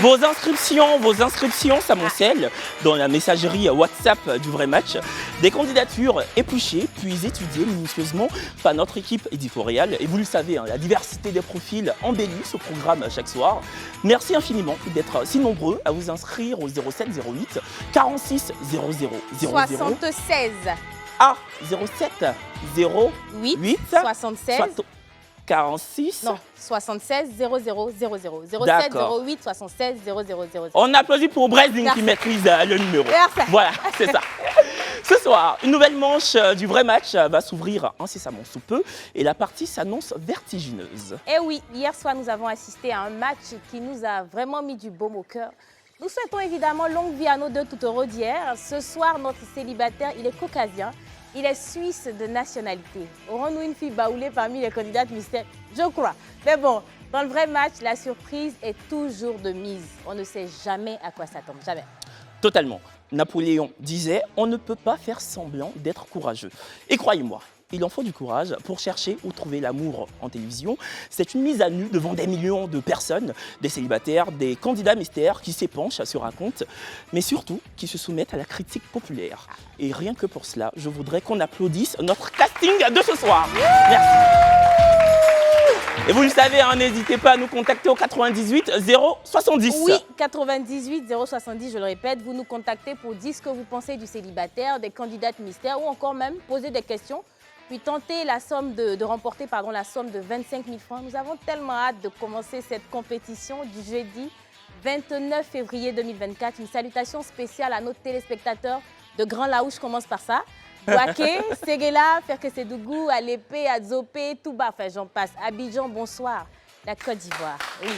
Vos inscriptions s'amoncellent dans la messagerie WhatsApp du vrai match. Des candidatures épluchées puis étudiées minutieusement par notre équipe éditoriale. Et vous le savez, la diversité des profils embellit ce programme chaque soir. Merci infiniment d'être si nombreux à vous inscrire au 07 08 46 00 00 76. Ah, 07 08 76. 46. Non, 76 00 00 07 D'accord. 08 76 00 00. On applaudit pour Brezing Merci. qui maîtrise le numéro. Merci. Voilà, c'est ça. Ce soir, une nouvelle manche du vrai match va s'ouvrir incessamment sous peu et la partie s'annonce vertigineuse. Et oui, hier soir, nous avons assisté à un match qui nous a vraiment mis du baume au cœur. Nous souhaitons évidemment longue vie à nos deux toutereaux d'hier. Ce soir, notre célibataire, il est caucasien. Il est suisse de nationalité. Aurons-nous une fille baoulée parmi les candidates mystères? Je crois. Mais bon, dans le vrai match, la surprise est toujours de mise. On ne sait jamais à quoi s'attendre. Jamais. Totalement. Napoléon disait « On ne peut pas faire semblant d'être courageux ». Et croyez-moi, il en faut du courage pour chercher ou trouver l'amour en télévision. C'est une mise à nu devant des millions de personnes, des célibataires, des candidats mystères qui s'épanchent sur un compte, mais surtout qui se soumettent à la critique populaire. Et rien que pour cela, je voudrais qu'on applaudisse notre casting de ce soir. Merci. Et vous le savez, n'hésitez pas à nous contacter au 98 070. Oui, 98 070, je le répète, vous nous contactez pour dire ce que vous pensez du célibataire, des candidates mystères ou encore même poser des questions. Puis tenter de remporter la somme de 25 000 francs. Nous avons tellement hâte de commencer cette compétition du jeudi 29 février 2024. Une salutation spéciale à nos téléspectateurs de Grand Laou, je commence par ça. Bouaké, Séguéla, Ferke-Sédougou, Alépé, Adzopé, Touba, enfin j'en passe. Abidjan, bonsoir. La Côte d'Ivoire, oui.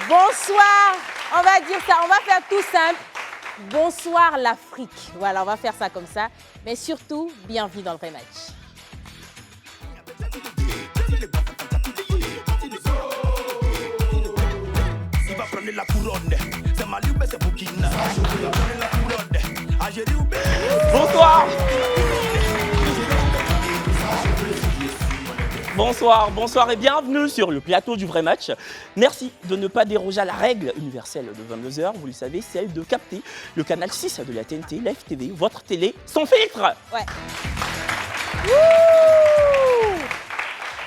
Bonsoir, on va dire ça, on va faire tout simple. Bonsoir l'Afrique. Voilà, on va faire ça comme ça. Mais surtout, bienvenue dans le vrai match. Bonsoir. Bonsoir, bonsoir et bienvenue sur le plateau du vrai match. Merci de ne pas déroger à la règle universelle de 22h, vous le savez, celle de capter le canal 6 de la TNT, la FTV, votre télé sans filtre. Ouais.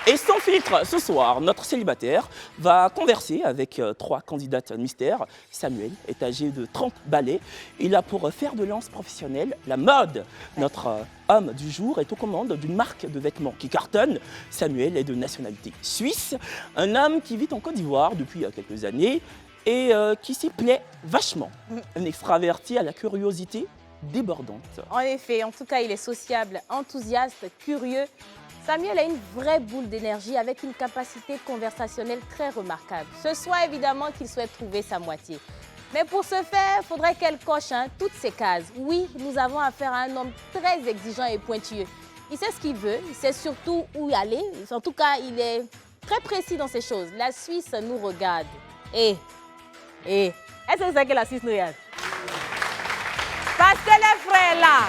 Et sans filtre, ce soir, notre célibataire va converser avec 3 candidates mystères. Samuel est âgé de 30 balais. Il a pour fer de lance professionnel la mode. Notre homme du jour est aux commandes d'une marque de vêtements qui cartonne. Samuel est de nationalité suisse, un homme qui vit en Côte d'Ivoire depuis quelques années et qui s'y plaît vachement. Un extraverti à la curiosité débordante. En effet, en tout cas, il est sociable, enthousiaste, curieux. Samuel a une vraie boule d'énergie avec une capacité conversationnelle très remarquable. Ce soir, évidemment, qu'il souhaite trouver sa moitié. Mais pour ce faire, il faudrait qu'elle coche toutes ces cases. Oui, nous avons affaire à un homme très exigeant et pointilleux. Il sait ce qu'il veut, il sait surtout où y aller. En tout cas, il est très précis dans ces choses. La Suisse nous regarde. Est-ce que c'est que la Suisse nous regarde? Parce que les frères là.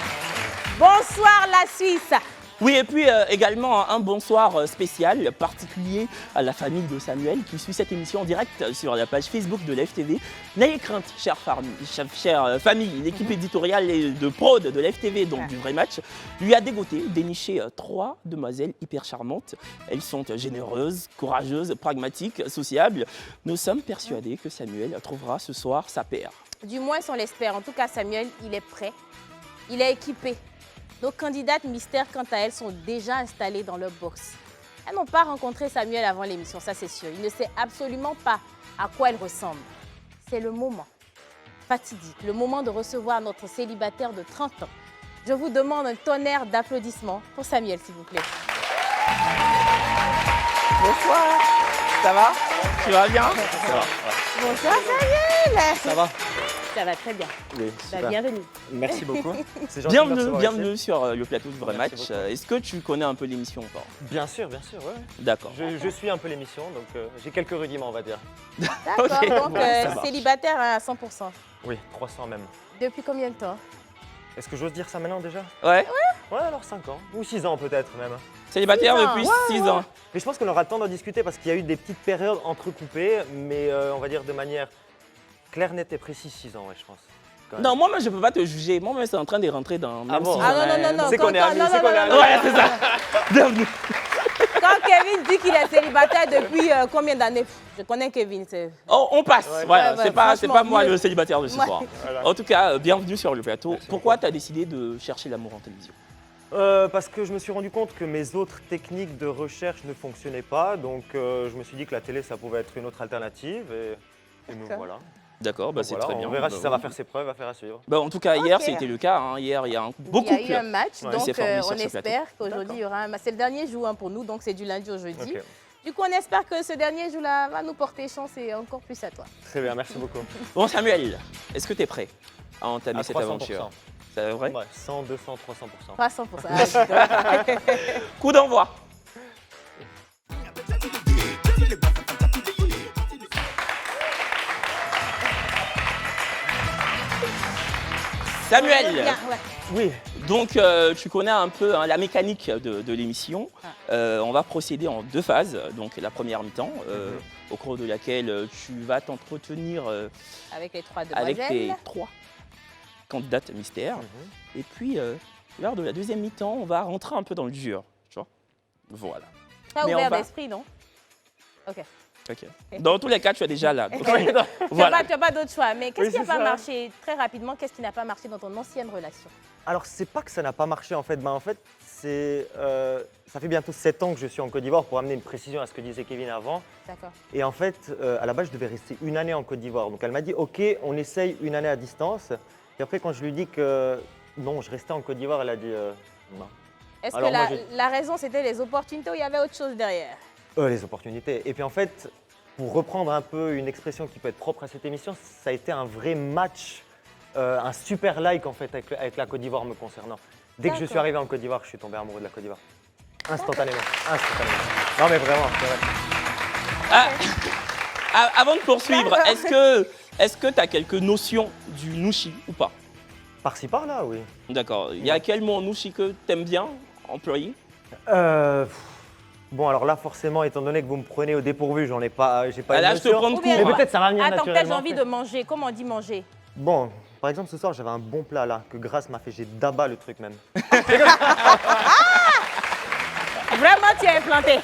Bonsoir la Suisse. Oui, et puis également un bonsoir spécial, particulier à la famille de Samuel qui suit cette émission en direct sur la page Facebook de l'FTV. N'ayez crainte, chère famille, l'équipe éditoriale et de prod de l'FTV, donc du vrai match, lui a déniché 3 demoiselles hyper charmantes. Elles sont généreuses, courageuses, pragmatiques, sociables. Nous sommes persuadés que Samuel trouvera ce soir sa paire. Du moins, on l'espère. En tout cas, Samuel, il est prêt, il est équipé. Nos candidates mystères, quant à elles, sont déjà installées dans leur box. Elles n'ont pas rencontré Samuel avant l'émission, ça c'est sûr. Il ne sait absolument pas à quoi elle ressemble. C'est le moment fatidique, le moment de recevoir notre célibataire de 30 ans. Je vous demande un tonnerre d'applaudissements pour Samuel, s'il vous plaît. Bonsoir, ça va? Tu vas bien? Ça va. Bonsoir Samuel. Ça va? Ça va très bien. Oui, super. Bienvenue. Merci beaucoup. C'est gentil de me recevoir Bienvenue ici. sur le plateau du vrai Merci match. beaucoup. Est-ce que tu connais un peu l'émission encore? Bien sûr, ouais. D'accord. Je suis un peu l'émission, donc j'ai quelques rudiments, on va dire. D'accord, Ok, donc ça marche. célibataire à 100%. Oui, 300 même. Depuis combien de temps? Est-ce que j'ose dire ça maintenant déjà? Ouais. Ouais, alors 5 ans. Ou 6 ans peut-être même. Célibataire 6 ans. depuis 6 ans. Mais je pense qu'on aura le temps d'en discuter parce qu'il y a eu des petites périodes entrecoupées, mais on va dire de manière claire, nette et précise, 6 ans, ouais, je pense. Quand même. Non, moi, je ne peux pas te juger. Moi, c'est en train de rentrer dans. Même bon si Ah j'en ai- non, non, non, non. C'est qu'on est amis, c'est qu'on est amis. Ouais, c'est ça. Bienvenue. Quand Kevin dit qu'il est célibataire depuis combien d'années? Je connais Kevin. Oh, on passe. Ouais. Voilà, Ouais, c'est pas franchement, moi mieux. le célibataire de ce Ouais. soir. Voilà. En tout cas, bienvenue sur le plateau. Merci Pourquoi beaucoup. tu as décidé de chercher l'amour en télévision? Parce que je me suis rendu compte que mes autres techniques de recherche ne fonctionnaient pas, donc je me suis dit que la télé, ça pouvait être une autre alternative, et nous D'accord. voilà. D'accord, bah, Donc c'est voilà, très bien. on verra si Bah, ça va oui. faire ses preuves, affaire à suivre. Bah, en tout cas, hier, Ok. c'était le cas. Hein. Hier, il y a beaucoup Il y a eu un match, Ouais, donc c'est formé sur on ce espère plateau. qu'aujourd'hui, il y aura un match. C'est le dernier jour hein, pour nous, donc c'est du lundi au jeudi. Ok. Du coup, on espère que ce dernier jour-là va nous porter chance et encore plus à toi. Très bien, merci beaucoup. Bon, Samuel, est-ce que tu es prêt à entamer À cette 300%. aventure? C'est vrai? Ouais, 100, 200, 300%. 300%. Ah, dis donc. Coup d'envoi. Samuel, Bien, ouais. Oui, donc tu connais un peu hein, la mécanique de l'émission. On va procéder en 2 phases. Donc la première mi-temps, au cours de laquelle tu vas t'entretenir Avec les 3 avec tes demoiselles. 3 candidates mystères. Et puis, lors de la deuxième mi-temps, on va rentrer un peu dans le dur. Tu vois? Voilà. Pas Mais on ouvert va- d'esprit, non? Ok. Ok. Dans tous les cas, tu es déjà là. Donc, Tu n'as voilà. pas d'autre choix. Mais qu'est-ce Oui, qui n'a c'est pas ça. marché très rapidement? Qu'est-ce qui n'a pas marché dans ton ancienne relation? alors c'est pas que ça n'a pas marché en fait, c'est, ça fait bientôt 7 ans que je suis en Côte d'Ivoire pour amener une précision à ce que disait Kevin avant. D'accord. Et en fait, à la base, je devais rester 1 année en Côte d'Ivoire. Donc elle m'a dit, ok, on essaye 1 année à distance. Et après, quand je lui ai dit que non, je restais en Côte d'Ivoire, elle a dit non. Est-ce Alors, que moi, la raison, c'était les opportunités ou il y avait autre chose derrière? Les opportunités. Et puis en fait, pour reprendre un peu une expression qui peut être propre à cette émission, ça a été un vrai match, un super like en fait avec la Côte d'Ivoire me concernant. Dès que je suis D'accord. arrivé en Côte d'Ivoire, je suis tombé amoureux de la Côte d'Ivoire. Instantanément. Instantanément. Non mais vraiment, c'est vrai. Avant de poursuivre, est-ce que tu as quelques notions du nushi ou pas? Par-ci par-là, oui. D'accord. Il y a quel mot nushi que tu aimes bien employer? Bon alors là forcément, étant donné que vous me prenez au dépourvu, j'ai pas Ah, là, une je te notion. prends de Ou bien- court. Mais peut-être ça va venir Attends, peut-être j'ai naturellement. envie de manger. Comment on dit manger? Bon, par exemple ce soir j'avais un bon plat là que Grace m'a fait, j'ai d'abat le truc même. Vraiment, tu es implanté.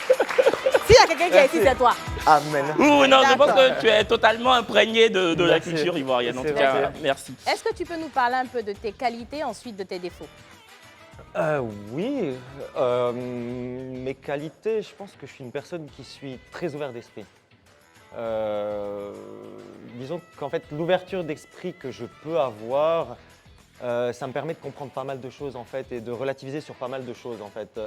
S'il y a quelqu'un qui est ici, c'est toi. Amen. Ouh, non, je pense D'accord. que tu es totalement imprégné de la Merci. culture ivoirienne. En C'est tout cas, vrai. merci. Est-ce que tu peux nous parler un peu de tes qualités, ensuite de tes défauts? Oui, mes qualités, je pense que je suis une personne qui suis très ouverte d'esprit. Disons qu'en fait, l'ouverture d'esprit que je peux avoir, ça me permet de comprendre pas mal de choses en fait et de relativiser sur pas mal de choses en fait.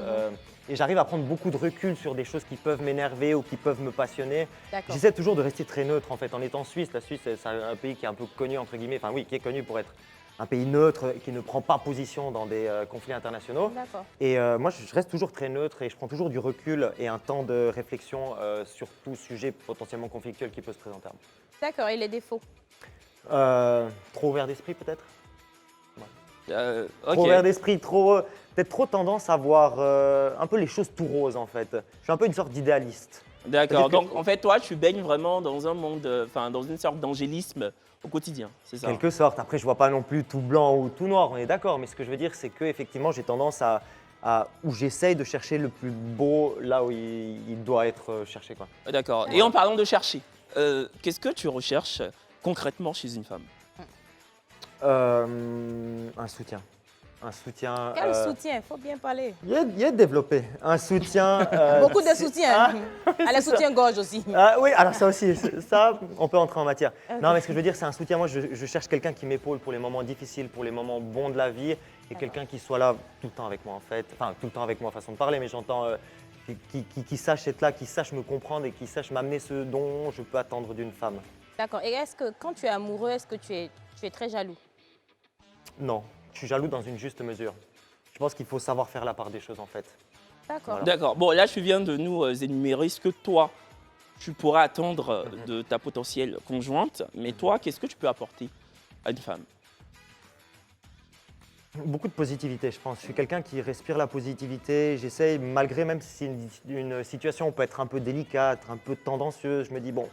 Et j'arrive à prendre beaucoup de recul sur des choses qui peuvent m'énerver ou qui peuvent me passionner. D'accord. J'essaie toujours de rester très neutre en fait. En étant suisse, la Suisse c'est un pays qui est un peu connu entre guillemets, enfin oui, qui est connu pour être un pays neutre, qui ne prend pas position dans des conflits internationaux. D'accord. Et moi, je reste toujours très neutre et je prends toujours du recul et un temps de réflexion sur tout sujet potentiellement conflictuel qui peut se présenter à moi. D'accord. Et les défauts? Trop ouvert d'esprit peut-être. Ok. Trop ouvert d'esprit, peut-être trop tendance à voir un peu les choses tout roses en fait. Je suis un peu une sorte d'idéaliste. D'accord. C'est-à-dire Donc, que- en fait, toi, tu baignes vraiment dans un monde, enfin, dans une sorte d'angélisme au quotidien, c'est ça? Quelque sorte. Après, je vois pas non plus tout blanc ou tout noir, on est d'accord. Mais ce que je veux dire, c'est que effectivement, j'ai tendance où j'essaye de chercher le plus beau là où il doit être cherché, quoi. D'accord. Et en parlant de chercher, qu'est-ce que tu recherches concrètement chez une femme? Un soutien. Un soutien. Quel soutien? Il faut bien parler. Il y a développé un soutien. Beaucoup de soutien. Allez, c'est soutien-gorge aussi. Oui, alors ça aussi, ça, on peut entrer en matière. Ok. Non, mais ce que je veux dire, c'est un soutien. Moi, je cherche quelqu'un qui m'épaule pour les moments difficiles, pour les moments bons de la vie, et quelqu'un qui soit là tout le temps avec moi, en fait. Enfin, tout le temps avec moi, façon de parler, mais j'entends qui sache être là, qui sache me comprendre et qui sache m'amener ce dont je peux attendre d'une femme. D'accord. Et est-ce que quand tu es amoureux, est-ce que tu es très jaloux? Non, je suis jaloux dans une juste mesure. Je pense qu'il faut savoir faire la part des choses, en fait. D'accord. Voilà. D'accord. Bon, là, tu viens de nous énumérer ce que toi, tu pourras attendre de ta potentielle conjointe. Mais toi, qu'est-ce que tu peux apporter à une femme? Beaucoup de positivité, je pense. Je suis quelqu'un qui respire la positivité. J'essaye, malgré même si une situation peut être un peu délicate, un peu tendancieuse, je me dis, bon,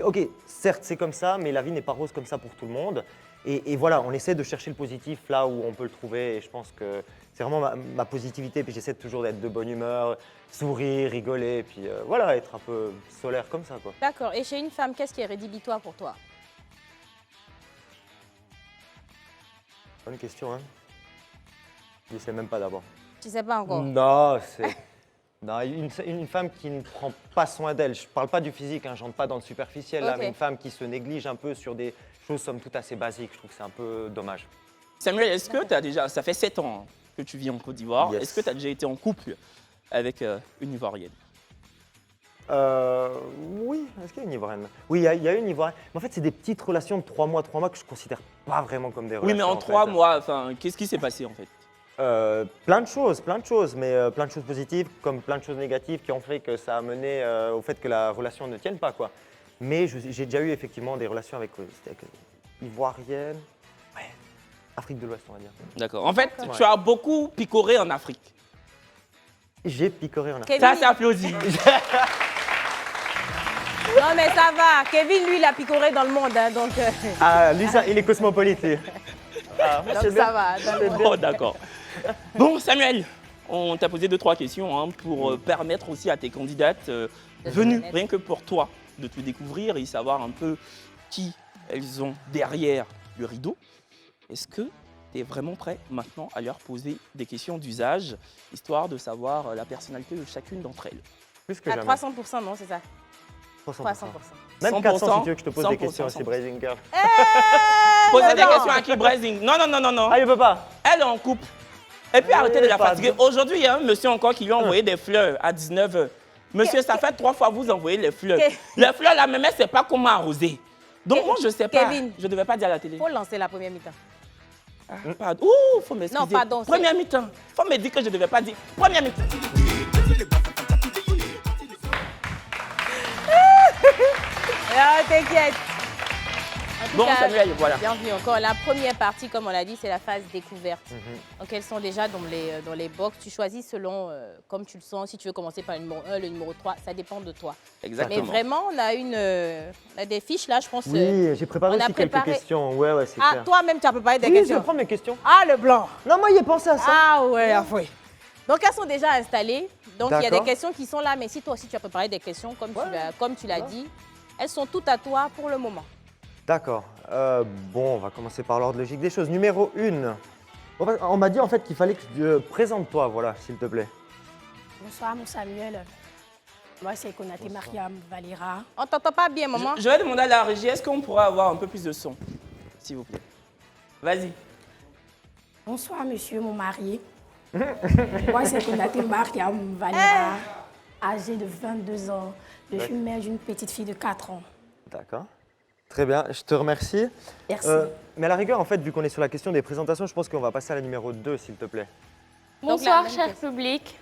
ok, certes c'est comme ça, mais la vie n'est pas rose comme ça pour tout le monde. Et voilà, on essaie de chercher le positif là où on peut le trouver. Et je pense que c'est vraiment ma positivité. Puis j'essaie toujours d'être de bonne humeur, sourire, rigoler, puis voilà, être un peu solaire comme ça, quoi. D'accord. Et chez une femme, qu'est-ce qui est rédhibitoire pour toi? Bonne question, hein. Je ne sais même pas d'abord. Tu sais pas encore. Non, c'est. Non, une femme qui ne prend pas soin d'elle. Je ne parle pas du physique, hein, je rentre pas dans le superficiel, là, Ok. mais une femme qui se néglige un peu sur des choses somme toute assez basiques. Je trouve que c'est un peu dommage. Samuel, est-ce que tu as déjà, ça fait 7 ans que tu vis en Côte d'Ivoire, Yes. est-ce que tu as déjà été en couple avec une Ivoirienne? Oui, est-ce qu'il y a une Ivoirienne? Oui, il y a une Ivoirienne. Mais en fait, c'est des petites relations de 3 mois que je ne considère pas vraiment comme des relations. Oui, mais en 3 mois, enfin, qu'est-ce qui s'est passé en fait? Plein de choses, mais plein de choses positives comme plein de choses négatives qui ont fait que ça a mené au fait que la relation ne tienne pas, quoi. Mais j'ai déjà eu effectivement des relations avec Ivoirienne, ouais, Afrique de l'Ouest, on va dire. D'accord. En fait, Ouais. tu as beaucoup picoré en Afrique. J'ai picoré en Afrique. Ça, c'est applaudi. Non, mais ça va. Kevin, lui, il a picoré dans le monde, hein, donc, Ah, lui, ça, il est cosmopolite, lui. Ah, donc c'est ça bien. va. dans le monde. Oh, d'accord. Bon, Samuel, on t'a posé 2-3 questions hein, pour permettre aussi à tes candidates venues, connaître. rien que pour toi, de te découvrir et savoir un peu qui elles ont derrière le rideau. Est-ce que tu es vraiment prêt maintenant à leur poser des questions d'usage, histoire de savoir la personnalité de chacune d'entre elles? Plus que À jamais. 300%, non, c'est ça? 300%. 300%. Même 400 si 100%, tu veux que je te pose des 100%, questions aussi, 100%. Brazing Girl. Poser non, des non. questions à qui Brazing? Non, non, non, non, non. Ah, il veut pas. Elle est en couple. Et puis arrêtez de la pardon. fatiguer. Aujourd'hui, il y a un monsieur encore qui lui a envoyé des fleurs à 19h. Monsieur, ça fait 3 fois que vous envoyez les fleurs. Les fleurs, là, même, elle ne sait pas comment arroser. Donc, moi, je ne sais pas. Kevin. Je ne devais pas dire à la télé. Faut lancer la première mi-temps. Pardon. Ouh, faut m'excuser. Non, pardon, c'est- Première mi-temps. Faut me dire que je ne devais pas dire. Première mi-temps. Ah, t'inquiète. En tout Bon, cas, Samuel, voilà. bienvenue encore. La première partie, comme on l'a dit, c'est la phase découverte. Mhm. Donc, elles sont déjà dans les box. Tu choisis selon comme tu le sens. Si tu veux commencer par le numéro 1, le numéro 3, ça dépend de toi. Exactement. Mais vraiment, on a des fiches là, je pense. Oui, j'ai préparé on a aussi quelques préparé- questions. Ouais, c'est Ah, clair. toi-même, tu as préparé des Oui, je questions. vais prendre mes questions. Ah, le blanc. Non, moi, il ai pensé à ça. Ah ouais, oui. Donc elles sont déjà installées. Donc il y a des D'accord. questions qui sont là, mais si toi aussi tu as préparé des questions, comme tu l'as dit, elles sont toutes à toi pour le moment. D'accord. Bon, on va commencer par l'ordre logique des choses. Numéro 1. On m'a dit en fait qu'il fallait que tu présentes-toi, voilà, s'il te plaît. Bonsoir, mon Samuel. Moi, c'est Konaté Mariam Valera. On t'entend pas bien, maman. Je vais demander à la régie, est-ce qu'on pourra avoir un peu plus de son, s'il vous plaît? Vas-y. Bonsoir, monsieur mon mari. Moi, c'est Konaté Mariam Valera, âgée de 22 ans. Je suis mère d'une petite fille de 4 ans. D'accord. Très bien, je te remercie. Merci. Mais à la rigueur, en fait, vu qu'on est sur la question des présentations, je pense qu'on va passer à la numéro 2, s'il te plaît. Donc, la Bonsoir, même cher question. public.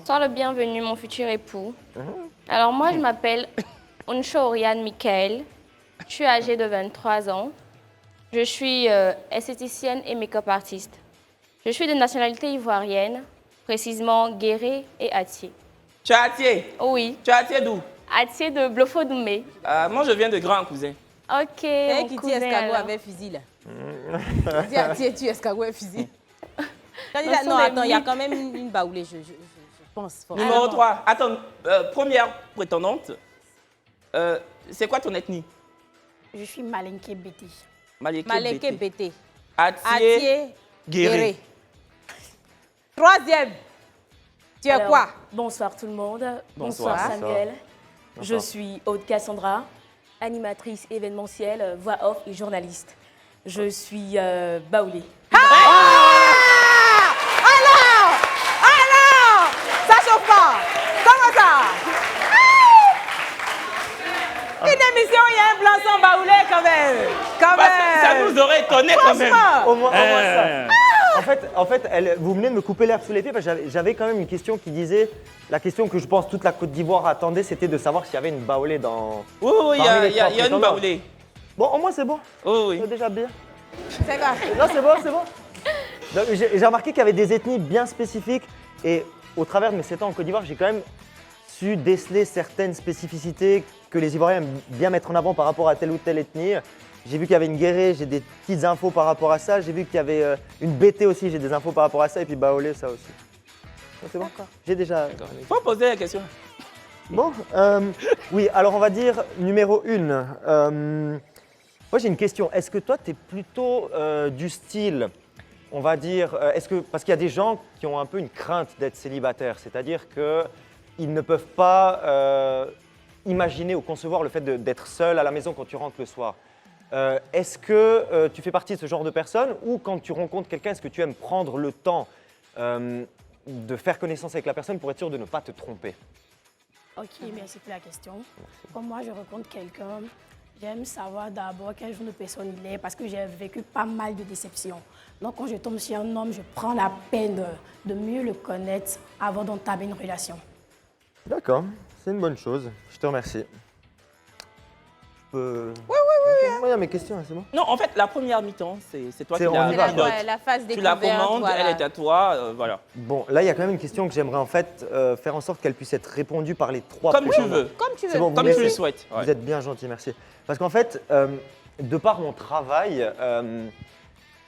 Sois le bienvenu, mon futur époux. Alors, moi, je m'appelle Unsho Oriane Michael. Je suis âgée de 23 ans. Je suis esthéticienne et make-up artiste. Je suis de nationalité ivoirienne, précisément Guéré et Atié. Tu es Atié. Oh oui, Tu es Atié d'où? Atié de Blofo-Doumé. Moi, je viens de Grand Cousin. Ok, C'est mon qui dit cousin, escargot alors. avec fusil là. Dis, tu escargot avec fusil. Quand il Ce a- sont non, des attends, il y a mythes. quand même une baoulée, je pense. fort. Numéro 3. Attends, première prétendante. C'est quoi ton ethnie? Je suis Malinké Béti. Maleke Maleke Bété. Bété. Atié. Atié. Guéré. Guéré. Troisième. Tu es Alors, quoi? Bonsoir tout le monde. Bonsoir. Samuel. Je Bonsoir. suis Aude Cassandra, animatrice événementielle, voix off et journaliste. Je suis baoulée. Alors, ça chauffe pas. Comment ça? Une émission, il y a un blanc sans baoulé quand même. Quand Parce que ça même. nous aurait étonné quand même. Franchement. Au moins ça. En fait, vous venez de me couper l'herbe sous les pieds parce que j'avais quand même une question qui disait, la question que je pense toute la Côte d'Ivoire attendait, c'était de savoir s'il y avait une baoulée dans... Oui, oui, il Parmi les y a trois une prétendants. baoulée. Bon, au moins c'est bon, Oui, oui. c'est déjà bien. C'est quoi? Non, c'est bon, c'est bon. J'ai remarqué qu'il y avait des ethnies bien spécifiques et au travers de mes 7 ans en Côte d'Ivoire, j'ai quand même su déceler certaines spécificités que les Ivoiriens aiment bien mettre en avant par rapport à telle ou telle ethnie. J'ai vu qu'il y avait une guérée, j'ai des petites infos par rapport à ça. J'ai vu qu'il y avait une BT aussi, j'ai des infos par rapport à ça. Et puis Baolé, ça aussi. Donc, c'est bon. J'ai déjà. Faut poser la question. Bon, oui, alors on va dire numéro 1. Moi j'ai une question. Est-ce que toi tu es plutôt du style, on va dire, parce qu'il y a des gens qui ont un peu une crainte d'être célibataires, c'est-à-dire qu'ils ne peuvent pas imaginer ou concevoir le fait d'être seul à la maison quand tu rentres le soir. Est-ce que tu fais partie de ce genre de personne ou quand tu rencontres quelqu'un, est-ce que tu aimes prendre le temps de faire connaissance avec la personne pour être sûr de ne pas te tromper? Ok, merci pour la question. Quand moi je rencontre quelqu'un, j'aime savoir d'abord quel genre de personne il est parce que j'ai vécu pas mal de déceptions. Donc quand je tombe sur un homme, je prends la peine de mieux le connaître avant d'entamer une relation. D'accord, c'est une bonne chose. Je te remercie. Je peux... Oui. Moi, il y a mes questions, c'est bon. Non, en fait, la première mi-temps, c'est toi qui C'est- on y va, la quoi. pilote. La phase Tu la découverte, commandes, voilà. elle est à toi, voilà. Bon, là, il y a quand même une question que j'aimerais en fait faire en sorte qu'elle puisse être répondue par les 3 Comme tu prétendants. veux. Comme tu veux. C'est bon, vous Comme me tu le laissez? souhaites. Vous êtes bien gentil, merci. Parce qu'en fait, de par mon travail,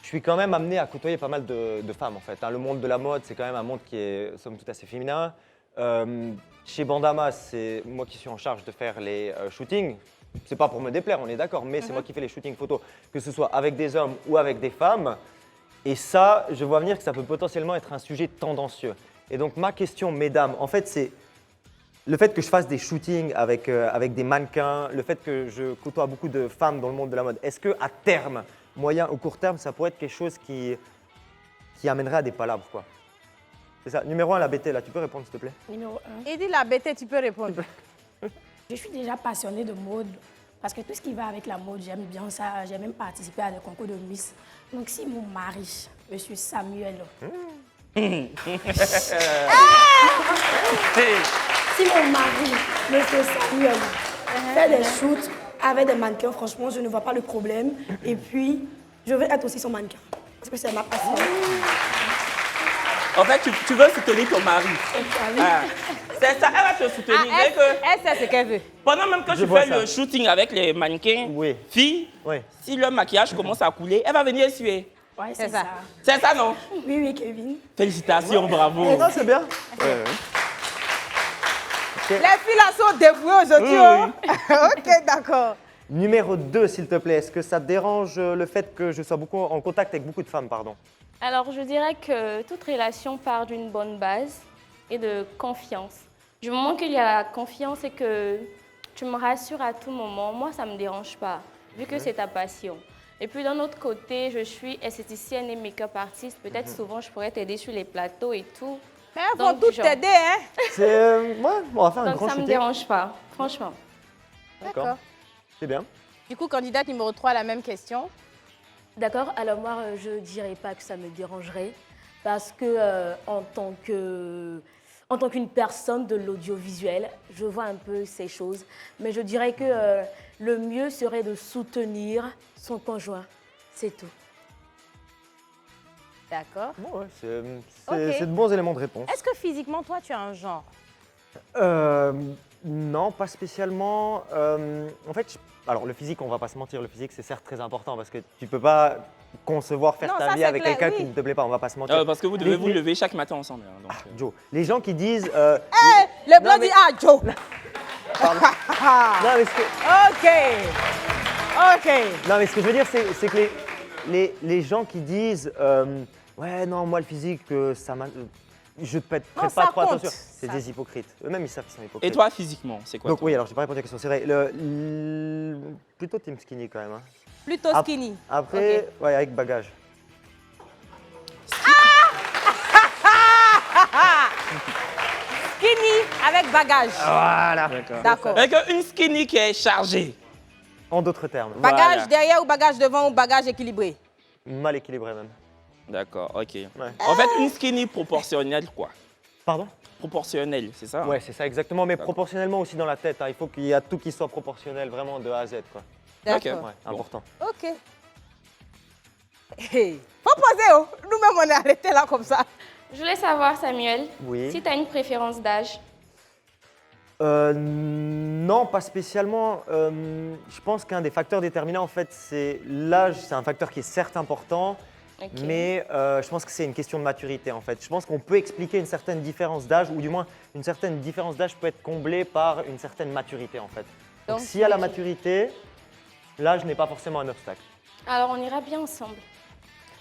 je suis quand même amené à côtoyer pas mal de femmes en fait. Hein. Le monde de la mode, c'est quand même un monde qui est somme toute assez féminin. Chez Bandama, c'est moi qui suis en charge de faire les shootings. C'est pas pour me déplaire, on est d'accord, mais c'est moi qui fais les shootings photos, que ce soit avec des hommes ou avec des femmes. Et ça, je vois venir que ça peut potentiellement être un sujet tendancieux. Et donc ma question, mesdames, en fait, c'est le fait que je fasse des shootings avec des mannequins, le fait que je côtoie beaucoup de femmes dans le monde de la mode, est-ce qu'à terme, moyen ou court terme, ça pourrait être quelque chose qui amènerait à des palabres, quoi? C'est ça. Numéro 1, la BT, là, tu peux répondre, s'il te plaît? Numéro 1. Et dis la bête, tu peux répondre. Je suis déjà passionnée de mode parce que tout ce qui va avec la mode, j'aime bien ça. J'ai même participé à des concours de Miss. Donc si mon mari, Monsieur Samuel, si mon mari, Monsieur Samuel, fait des shoots avec des mannequins, franchement, je ne vois pas le problème. Et puis, je vais être aussi son mannequin parce que c'est ma passion. En fait, tu veux soutenir ton mari. Ah. C'est ça, elle va te soutenir. Dès que- Elle sait ce qu'elle veut. pendant même que Je tu vois fais ça. le shooting avec les mannequins, Oui. filles, Oui. si le maquillage commence à couler, elle va venir essuyer. Ouais, C'est c'est ça. ça. C'est ça, non? Oui, oui, Kevin. Félicitations, bravo. Non, c'est bien. Les filles là sont dévouées aujourd'hui. Oui, hein. Ok, d'accord. Numéro 2, s'il te plaît, est-ce que ça te dérange le fait que je sois beaucoup en contact avec beaucoup de femmes, pardon? Alors, je dirais que toute relation part d'une bonne base et de confiance. Du moment qu'il y a la confiance et que tu me rassures à tout moment, moi, ça ne me dérange pas, vu que c'est ta passion. Et puis, d'un autre côté, je suis esthéticienne et make-up artiste. Peut-être souvent, je pourrais t'aider sur les plateaux et tout. Mais elles vont Donc, toutes genre- t'aider, hein. C'est. Ouais, on va faire un Donc, grand ça ne me shooting. dérange pas, franchement. D'accord. C'est bien. Du coup, candidate numéro 3, la même question. D'accord, alors moi je ne dirais pas que ça me dérangerait parce que en tant qu'une personne de l'audiovisuel, je vois un peu ces choses, mais je dirais que le mieux serait de soutenir son conjoint, c'est tout. D'accord. Bon, ouais, c'est Ok. c'est de bons éléments de réponse. Est-ce que physiquement, toi, tu as un genre? Non, pas spécialement. En fait, alors le physique, on va pas se mentir, le physique c'est certes très important parce que tu peux pas concevoir faire Non, ta ça, vie c'est avec clair, quelqu'un oui. qui ne te plaît pas, on va pas se mentir. Parce que vous devez Les- vous les- lever chaque matin ensemble. hein, donc, Joe, les gens qui disent. Le blanc Non, mais- dit ah, Joe. Non, mais Ok. non, mais ce que je veux dire, c'est que les gens qui disent ouais, non, moi le physique, je ne prête Non, pas ça trop compte. attention. C'est Ça- des hypocrites. Eux-mêmes, ils savent qu'ils sont hypocrites. Et toi, physiquement, c'est quoi Donc, toi oui, alors j'ai pas répondu à la question, c'est vrai. Plutôt team skinny quand même. Hein. Plutôt Ap- skinny. Après, Ok. ouais, avec bagage. Skinny avec bagage. Voilà. D'accord. Avec une skinny qui est chargée. En d'autres termes, Bagage Voilà. derrière ou bagage devant ou bagage équilibré? mal équilibré même. D'accord, ok. Ouais. En fait, une skinny proportionnelle, quoi. Pardon? Proportionnelle, c'est ça? hein? Ouais, c'est ça exactement, mais proportionnellement aussi dans la tête. Hein. Il faut qu'il y ait tout qui soit proportionnel vraiment de A à Z. Quoi. D'accord. Ouais, Bon. important. Ok. Hey, faut poser, oh. Nous-mêmes, on est arrêtés là comme ça. Je voulais savoir, Samuel, Oui. si tu as une préférence d'âge. Non, pas spécialement. Je pense qu'un des facteurs déterminants, en fait, c'est l'âge. C'est un facteur qui est certes important, Ok. mais je pense que c'est une question de maturité, en fait. Je pense qu'on peut expliquer une certaine différence d'âge, ou du moins, une certaine différence d'âge peut être comblée par une certaine maturité, en fait. Donc, Donc, s'il y a la maturité, l'âge n'est pas forcément un obstacle. Alors, on ira bien ensemble.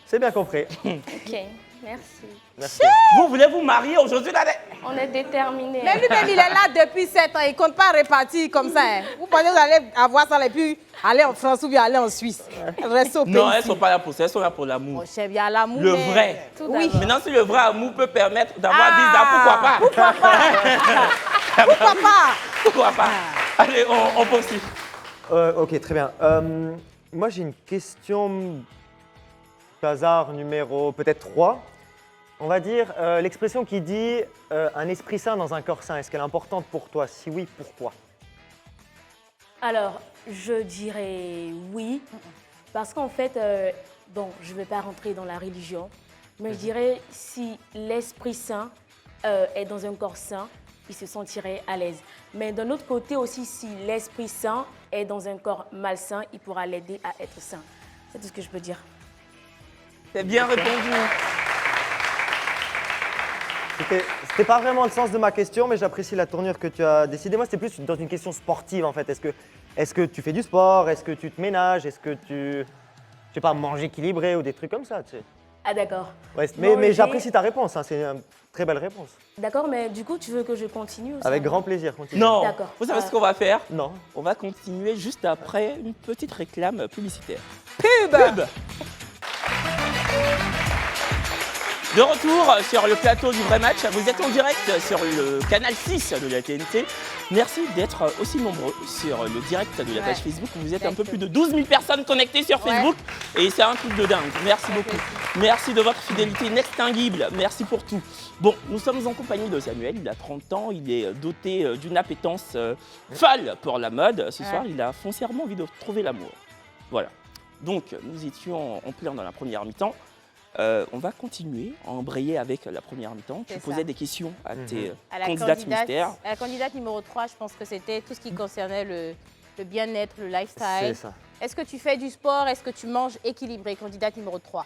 C'est bien compris. Ok, merci. Merci. Vous voulez vous marier aujourd'hui là? On est déterminés. Mais lui-même, il est là depuis 7 ans. Il ne compte pas répartir comme ça. Hein. Vous pensez que vous allez avoir ça et puis aller en France ou bien aller en Suisse. Restez au pays. Non, elles ne ici. sont pas là pour ça, elles sont là pour l'amour. Mon chef, il y a l'amour. Le mais- vrai. Tout Oui. d'abord. Maintenant, si le vrai amour peut permettre d'avoir Ah, visa, pourquoi pas? Pourquoi pas? Pourquoi pas? Pourquoi pas? Allez, on poursuit. Ok, très bien. Moi, j'ai une question hasard numéro peut-être 3. On va dire l'expression qui dit un esprit sain dans un corps sain. Est-ce qu'elle est importante pour toi? Si oui, pourquoi? Alors, je dirais oui, parce qu'en fait, bon, je ne vais pas rentrer dans la religion, mais je dirais si l'Esprit Saint est dans un corps sain, il se sentirait à l'aise. Mais d'un autre côté aussi, si l'Esprit Saint est dans un corps malsain, il pourra l'aider à être sain. C'est tout ce que je peux dire. C'est bien répondu. C'était pas vraiment le sens de ma question, mais j'apprécie la tournure que tu as décidée. Moi, c'était plus dans une question sportive, en fait. Est-ce que tu fais du sport? Est-ce que tu te ménages? Est-ce que tu, je sais pas, manges équilibré ou des trucs comme ça, tu sais? Ah d'accord. Ouais, mais Manger- j'apprécie ta réponse, hein, c'est une très belle réponse. D'accord, mais du coup, tu veux que je continue ou ça Avec va? grand plaisir, continue. Non, D'accord. vous savez ce qu'on va faire? Non. On va continuer juste après une petite réclame publicitaire. Pub. De retour sur le plateau du vrai match, vous êtes en direct sur le canal 6 de la TNT. Merci d'être aussi nombreux sur le direct de la page Ouais. Facebook. Vous êtes un peu plus de 12 000 personnes connectées sur Ouais. Facebook et c'est un truc de dingue. Merci beaucoup. Merci de votre fidélité inextinguible. Merci pour tout. Bon, nous sommes en compagnie de Samuel. Il a 30 ans. Il est doté d'une appétence folle pour la mode. Ce soir, il a foncièrement envie de trouver l'amour. Voilà. Donc, nous étions en plein dans la première mi-temps. On va continuer à embrayer avec la première mi-temps. Tu C'est posais ça. des questions à tes À la candidates mystères. à la candidate numéro 3, je pense que c'était tout ce qui concernait le bien-être, le C'est lifestyle. ça. Est-ce que tu fais du sport? Est-ce que tu manges équilibré? Candidate numéro 3.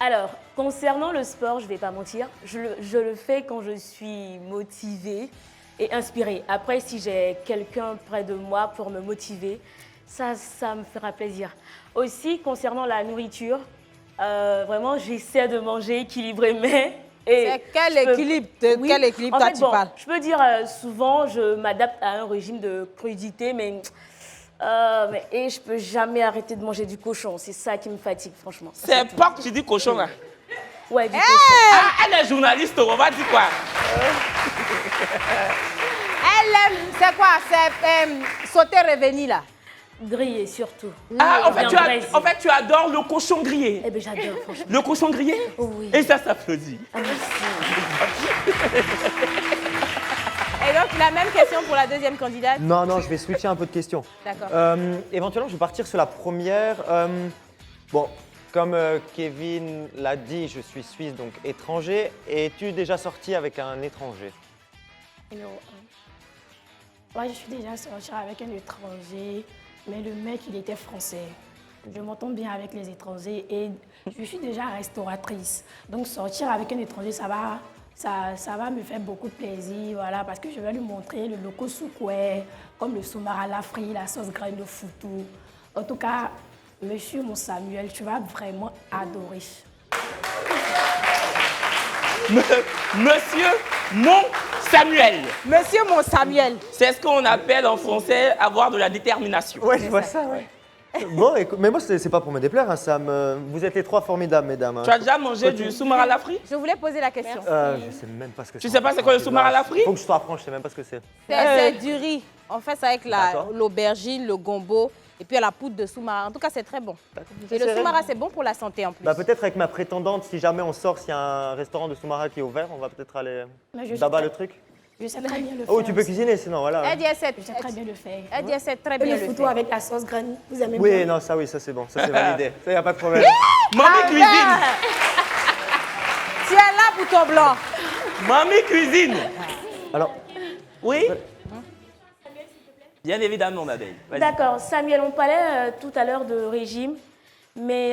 Alors, concernant le sport, je ne vais pas mentir, je le fais quand je suis motivée et inspirée. Après, si j'ai quelqu'un près de moi pour me motiver, ça me fera plaisir. Aussi, concernant la nourriture, vraiment, j'essaie de manger équilibré, mais... C'est quel équilibre, Oui. quel équilibre En toi fait, tu bon, parles? je peux dire, souvent, je m'adapte à un régime de crudité, et je peux jamais arrêter de manger du cochon. C'est ça qui me fatigue, franchement. C'est pas que tu dis cochon là. Ouais, du Ah, elle est journaliste, on va dire quoi? Elle aime, c'est quoi? C'est sauter revenir là. cochon. Grillé surtout. Ah, en fait, Bien braisé. tu adores le cochon grillé. Eh bien, j'adore, franchement. Le cochon grillé? Oui. Et ça s'applaudit. Ah, merci. Et donc, la même question pour la deuxième candidate. Non, non, je vais switcher un peu de questions. D'accord. Éventuellement, je vais partir sur la première. Bon, comme Kevin l'a dit, je suis suisse, donc étranger. Es-tu déjà sorti avec un étranger? Numéro 1. Moi, je suis déjà sortie avec un étranger, mais le mec, il était français. Je m'entends bien avec les étrangers et je suis déjà restauratrice. Donc, sortir avec un étranger, ça va me faire beaucoup de plaisir, voilà, parce que je vais lui montrer le loco soukoué, comme le soumara lafri, la sauce graine de foutou. En tout cas, monsieur mon Samuel, tu vas vraiment adorer. Monsieur mon Samuel. Monsieur mon Samuel. C'est ce qu'on appelle en français avoir de la détermination. Ouais, je vois ça, ouais. Bon, écoute, mais moi, c'est pas pour me déplaire, hein, vous êtes les trois formidables, mesdames. hein. Tu as déjà mangé du soumara lafri? Je voulais poser la question. Je sais même pas ce que c'est. Tu sais pas c'est quoi le soumara lafri? Faut que je sois franc, je sais même pas ce que c'est. C'est du riz. On fait ça avec D'accord. l'aubergine, le gombo et puis la poudre de soumara. En tout cas, c'est très bon. Et le soumara, c'est bon pour la santé en plus. Bah, peut-être avec ma prétendante, si jamais on sort, s'il y a un restaurant de Soumara qui est ouvert, on va peut-être aller Mais je suis là-bas très- le truc. Je sais très bien le faire. Oh, tu peux aussi. cuisiner sinon, voilà. Elle dit elle sait, Je sais très bien le faire. elle dit elle sait très Et bien le le photo faire. avec la sauce granny, vous aimez Oui, bien? non, ça oui, ça c'est bon, ça c'est validé. Ça, y a pas de problème. Mamie cuisine. Tu es là pour ton blanc. Mamie cuisine. Alors, Oui. Bien évidemment, ma belle. Vas-y. D'accord, Samuel, on parlait tout à l'heure de régime, mais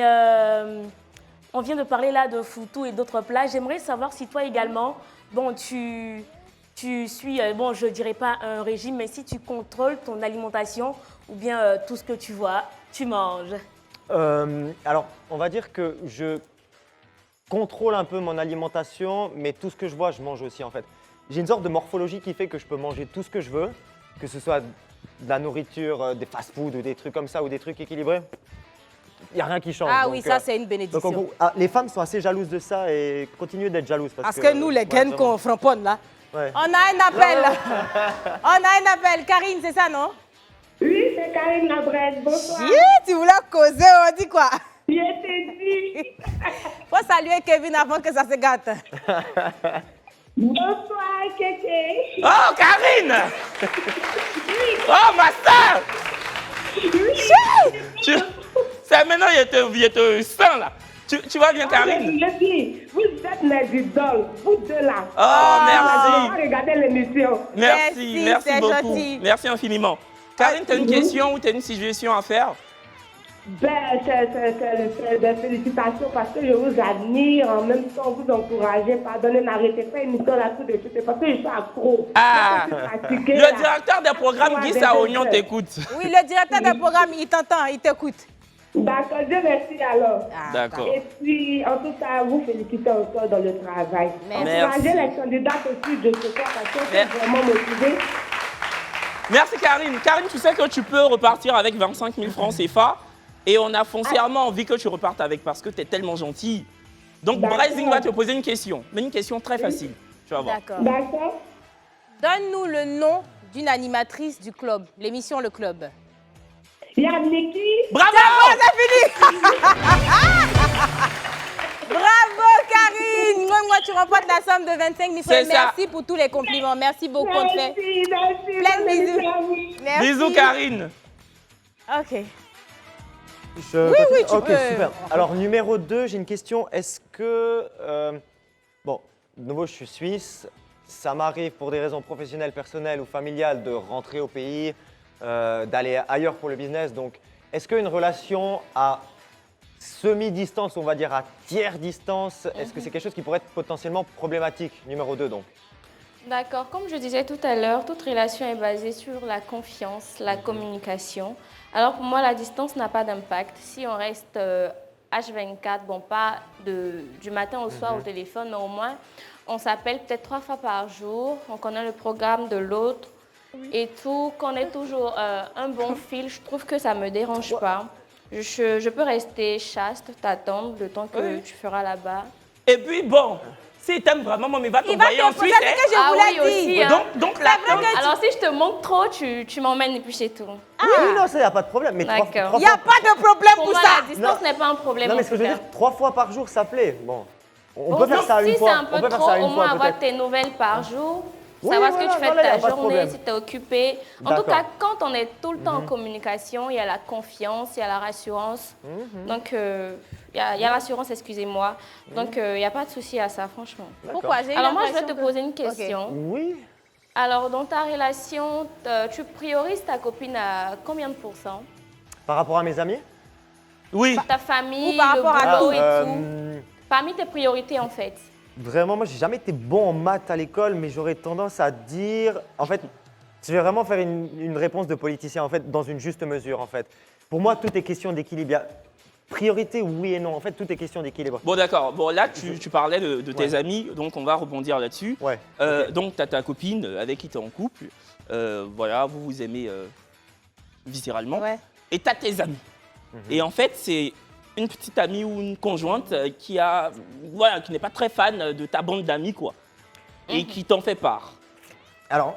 on vient de parler là de foutou et d'autres plats. J'aimerais savoir si toi également, bon, tu suis, bon, je dirais pas un régime, mais si tu contrôles ton alimentation ou bien tout ce que tu vois, tu manges. alors, on va dire que je contrôle un peu mon alimentation, mais tout ce que je vois, je mange aussi en fait. J'ai une sorte de morphologie qui fait que je peux manger tout ce que je veux, que ce soit de la nourriture, des fast-food ou des trucs comme ça ou des trucs équilibrés. Il n'y a rien qui change. Ah donc, oui, ça c'est une donc, bénédiction. les femmes sont assez jalouses de ça et continuent d'être jalouses. Parce que nous, les gaines qu'on framponne là, Ouais. on a un appel. On a un appel. Karine, c'est ça, non? Oui, c'est Karine Labrède. Bonsoir. Tu voulais causer, on dit quoi? Je t'ai dit. Faut saluer Kevin avant que ça se gâte. Bonsoir, Kéké. Oh, Karine. Oh, ma sœur. C'est maintenant, il te sent là. Tu vas bien, Karine? Je dis, vous êtes mes idoles, vous deux là. Oh, merci. Regardez l'émission. Merci, Merci, c'est beaucoup. gentil. Merci infiniment. Karine, tu as une question ou tu as une suggestion à faire? Ben, c'est des félicitations parce que je vous admire, en même temps vous encouragez. Pardonnez, n'arrêtez pas l'émission là tout de suite parce que je suis accro. Ah, Je suis fatiguée, le là. directeur des programmes Guy Saognon t'écoute. Oui, le directeur du programme, il t'entend, il t'écoute. D'accord, Dieu merci alors. D'accord. Et puis, en tout cas, vous félicitez encore dans le travail. Merci. Encouragez les candidates aussi de ce soir parce que Merci. c'est vraiment motivé. Merci Karine. Karine, tu sais que tu peux repartir avec 25 000 francs CFA et on a foncièrement envie que tu repartes avec parce que tu es tellement gentille. Donc D'accord. Brazing va te poser une question, mais une question très facile. Tu vas voir. D'accord. D'accord. Donne-nous le nom d'une animatrice du club, l'émission Le Club. Il y a Niki. Bravo! Bravo Karine. Moi, tu remportes la somme de 25 000 C'est francs. ça. Merci pour tous les compliments. Merci beaucoup. On te fait Merci. plein de bonne bisous. émission à vous. Merci. Bisous Karine. Ok. Oui, tu ok, peux. super. Alors, numéro 2, j'ai une question. Est-ce que. Bon, de nouveau, je suis suisse. Ça m'arrive pour des raisons professionnelles, personnelles ou familiales de rentrer au pays, d'aller ailleurs pour le business. Donc, est-ce qu'une relation à semi-distance, on va dire à tiers-distance, est-ce que c'est quelque chose qui pourrait être potentiellement problématique? Numéro 2, donc. D'accord, comme je disais tout à l'heure, toute relation est basée sur la confiance, la communication. Alors pour moi, la distance n'a pas d'impact. Si on reste H24, bon pas du matin au soir au téléphone, mais au moins on s'appelle peut-être 3 fois par jour, on connaît le programme de l'autre et tout, qu'on ait toujours un bon fil, je trouve que ça ne me dérange pas. Je peux rester chaste, t'attendre le temps que tu feras là-bas. Et puis bon, si t'aimes vraiment, maman, il va Il va t'envoyer te en poser Suisse. ce que je Ah voulais oui, dire. aussi, hein. Donc là, Alors si je te manque trop, tu m'emmènes et puis c'est tout. Oui, non, ça, il n'y a pas de problème. Mais D'accord. Il n'y a pas de problème Pour pour moi, ça. la distance n'est pas un problème. Non, mais en ce que je tout veux cas. dire, 3 fois par jour, ça plaît. Bon, on Bon, peut faire ça si une c'est fois. un On peu peut faire trop, ça une au fois, moins avoir peut-être. tes nouvelles par jour, Oui, savoir ce voilà, que tu fais non, de là, y a ta pas de journée, problème. si tu es occupé. En tout D'accord. cas, quand on est tout le temps en communication, il y a la confiance, il y a la rassurance. Donc, il y a l'assurance, excusez-moi. Donc, il n'y a pas de souci à ça, franchement. Pourquoi? J'ai eu Alors moi, je vais l'impression te que- poser une question. Oui. Alors, dans ta relation, tu priorises ta copine à combien de pourcents? Par rapport à mes amis? oui. Ta famille, Ou par le rapport à boulot tout. et tout. Parmi tes priorités, en fait. Vraiment, moi, j'ai jamais été bon en maths à l'école, mais j'aurais tendance à dire, en fait, je vais vraiment faire une réponse de politicien, en fait, dans une juste mesure, en fait. Pour moi, tout est question d'équilibre. Il y a priorité, oui et non. En fait, tout est question d'équilibre. Bon, d'accord. Bon, là, tu parlais de tes Ouais. amis, donc on va rebondir là-dessus. Ouais. Donc, tu as ta copine avec qui tu es en couple. Voilà, vous vous aimez viscéralement. Ouais. Et tu as tes amis. Et en fait, c'est une petite amie ou une conjointe qui n'est pas très fan de ta bande d'amis, quoi. Et qui t'en fait part. Alors,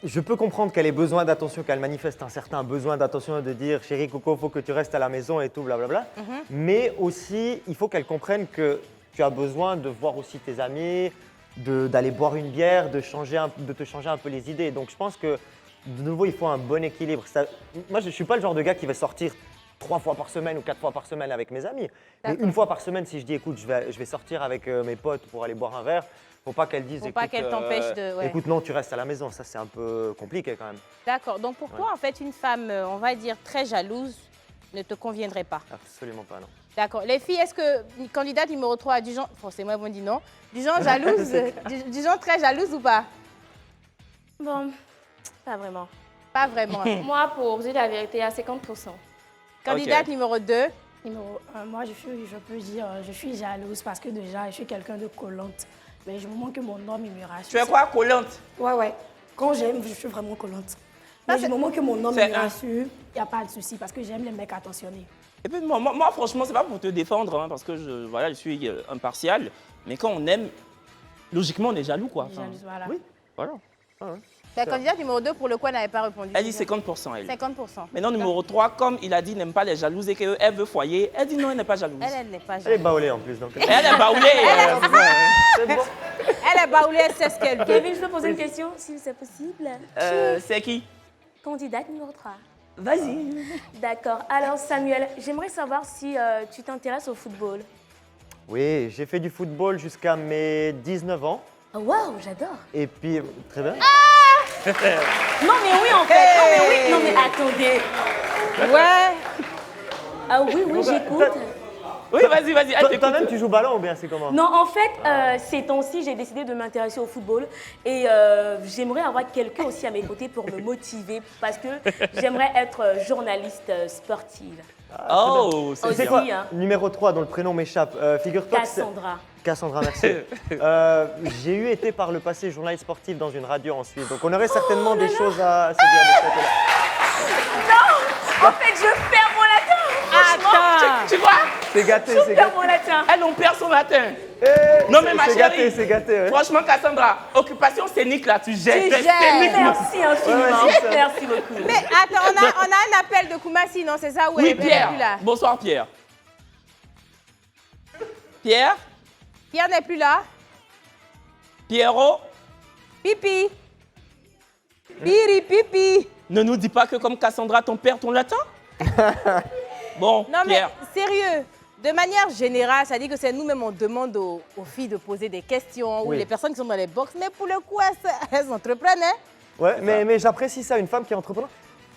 je peux comprendre qu'elle ait besoin d'attention, qu'elle manifeste un certain besoin d'attention, de dire chérie Coco, il faut que tu restes à la maison et tout, blablabla. Mais aussi, il faut qu'elle comprenne que tu as besoin de voir aussi tes amis, d'aller boire une bière, de te changer un peu les idées. Donc je pense que de nouveau, il faut un bon équilibre. Moi, je ne suis pas le genre de gars qui va sortir 3 fois par semaine ou 4 fois par semaine avec mes amis. Mais une fois par semaine, si je dis écoute, je vais sortir avec mes potes pour aller boire un verre, faut pas qu'elle dise Faut pas qu'elle t'empêche de. Ouais. écoute, non, tu restes à la maison. Ça, c'est un peu compliqué quand même. D'accord. Donc pour toi, en fait, une femme, on va dire, très jalouse ne te conviendrait pas. Absolument pas, non. D'accord. Les filles, est-ce que candidate numéro 3 du genre, forcément, elles vont dire non, du genre jalouse, du genre très jalouse ou pas? Bon, pas vraiment. Pas vraiment. Moi, pour dire la vérité, à 50%. Candidate numéro 2. Numéro 1, moi, je peux dire, je suis jalouse parce que déjà, je suis quelqu'un de collante. Mais du moment que mon homme, il me rassure. Tu es quoi, collante? Ouais. Quand j'aime, je suis vraiment collante. Mais du moment que mon homme me rassure, il n'y a pas de souci parce que j'aime les mecs attentionnés. Et puis moi franchement, c'est pas pour te défendre, hein, parce que je suis impartial. Mais quand on aime, logiquement, on est jaloux, quoi. Enfin, Jalouse, voilà. oui, voilà. La candidate numéro 2, pour le coup, elle n'avait pas répondu. Elle dit 50%, elle. 50%. Maintenant, numéro 3, comme il a dit, n'aime pas les jalouses et qu'elle veut foyer, elle dit non, elle n'est pas jalouse. Elle n'est pas Elle est jalouse. baoulée en plus. Donc... Elle est baoulée. C'est bon. Elle est baoulée, elle sait ce qu'elle veut. Kevin, je peux poser une question, si c'est possible? C'est qui? Candidate numéro 3. Vas-y. D'accord. Alors, Samuel, j'aimerais savoir si tu t'intéresses au football. Oui, j'ai fait du football jusqu'à mes 19 ans. Oh, waouh, j'adore. Et puis, très bien. Non, mais oui, en fait. Non, mais oui. Non, mais attendez. Ouais. Ah oui, j'écoute. Oui, vas-y, elle t'écoute. Toi-même, tu joues ballon ou bien c'est comment? Non, en fait, ces temps-ci, j'ai décidé de m'intéresser au football et j'aimerais avoir quelqu'un aussi à mes côtés pour me motiver parce que j'aimerais être journaliste sportive. Oh, c'est Aussi, C'est quoi? hein. Numéro 3, dont le prénom m'échappe. Figure-toi que c'est- Cassandra. Cassandra, merci. J'ai été par le passé journaliste sportif dans une radio en Suisse, donc on aurait certainement des choses à se dire de ce côté-là. Non, en fait, je perds mon latin. Attends. Tu vois? C'est gâté, c'est Je perds gâté. mon latin. Elle, on perd son matin. Eh, Non, mais ma c'est chérie. gâté, c'est gâté. Ouais. Franchement, Cassandra, occupation scénique, là, tu jettes. Tu T'es jettes. scénique, là. Merci infiniment. Ouais, c'est ça. Merci beaucoup. Mais attends, on a un appel de Koumassi, non? C'est ça où Oui, elle est Pierre. plus là? Bonsoir, Pierre. Pierre? Pierre n'est plus là? Pierrot? Pipi. Piri, pipi. Ne nous dis pas que comme Cassandra, ton père, ton latin? Bon, Non, Pierre. mais sérieux. De manière générale, ça dit que c'est nous-mêmes, on demande aux filles de poser des questions ou Oui. les personnes qui sont dans les box. Mais pour le coup, elles entreprennent, hein? Ouais, mais j'apprécie ça, une femme qui est entrepreneur.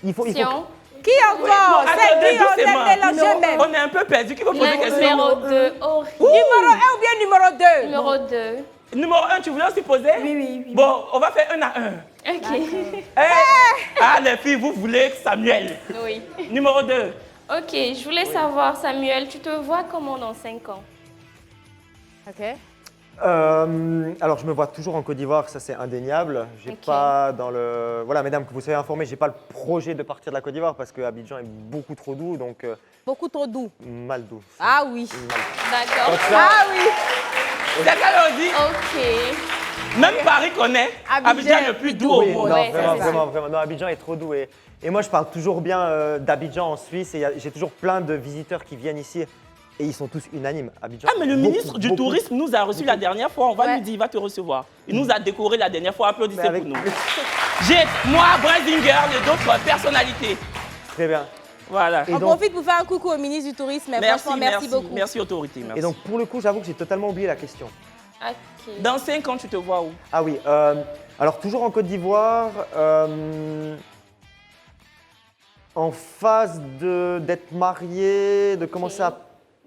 Il faut Sion, Qui encore? bon, C'est attendez, qui? On doucement. est mélangé même. On est un peu perdu. Qui veut poser des questions? numéro 2. Numéro 1 ou bien numéro 2? Numéro 2. Numéro 1, tu voulais aussi poser? Oui. Bon, on va faire 1 à 1. Ok. Ah, les filles, vous voulez Samuel. Oui. Numéro 2. Ok, je voulais savoir, Samuel, tu te vois comment dans 5 ans? Ok. Alors, je me vois toujours en Côte d'Ivoire, ça c'est indéniable. J'ai Ok. pas dans le. Voilà, mesdames, que vous soyez informées, j'ai pas le projet de partir de la Côte d'Ivoire parce que Abidjan est beaucoup trop doux, donc Beaucoup trop doux. mal doux. Ah oui. D'accord. Ah oui. C'est ça qu'on dit. Ok. Même Paris connaît. Abidjan Abidjan le plus doux au Oui, monde. non, Ouais, vraiment, c'est ça. vraiment. Non, Abidjan est trop doux. Et moi, je parle toujours bien d'Abidjan en Suisse. Et j'ai toujours plein de visiteurs qui viennent ici. Et ils sont tous unanimes. Abidjan. Ah, mais le beaucoup, ministre du beaucoup. Tourisme nous a reçus la dernière fois. On va Ouais. lui dire, il va te recevoir. Il nous a décoré la dernière fois. Applaudissez Mais avec- pour nous. J'ai, moi, Brasinger et d'autres personnalités. Très bien. Voilà. Et On donc- profite pour faire un coucou au ministre du Tourisme. Mais franchement, merci beaucoup. Merci, autorité. Merci. Et donc, pour le coup, j'avoue que j'ai totalement oublié la question. Ok. dans 5 ans, tu te vois où? Ah oui, alors toujours en Côte d'Ivoire, en phase d'être marié, de commencer à...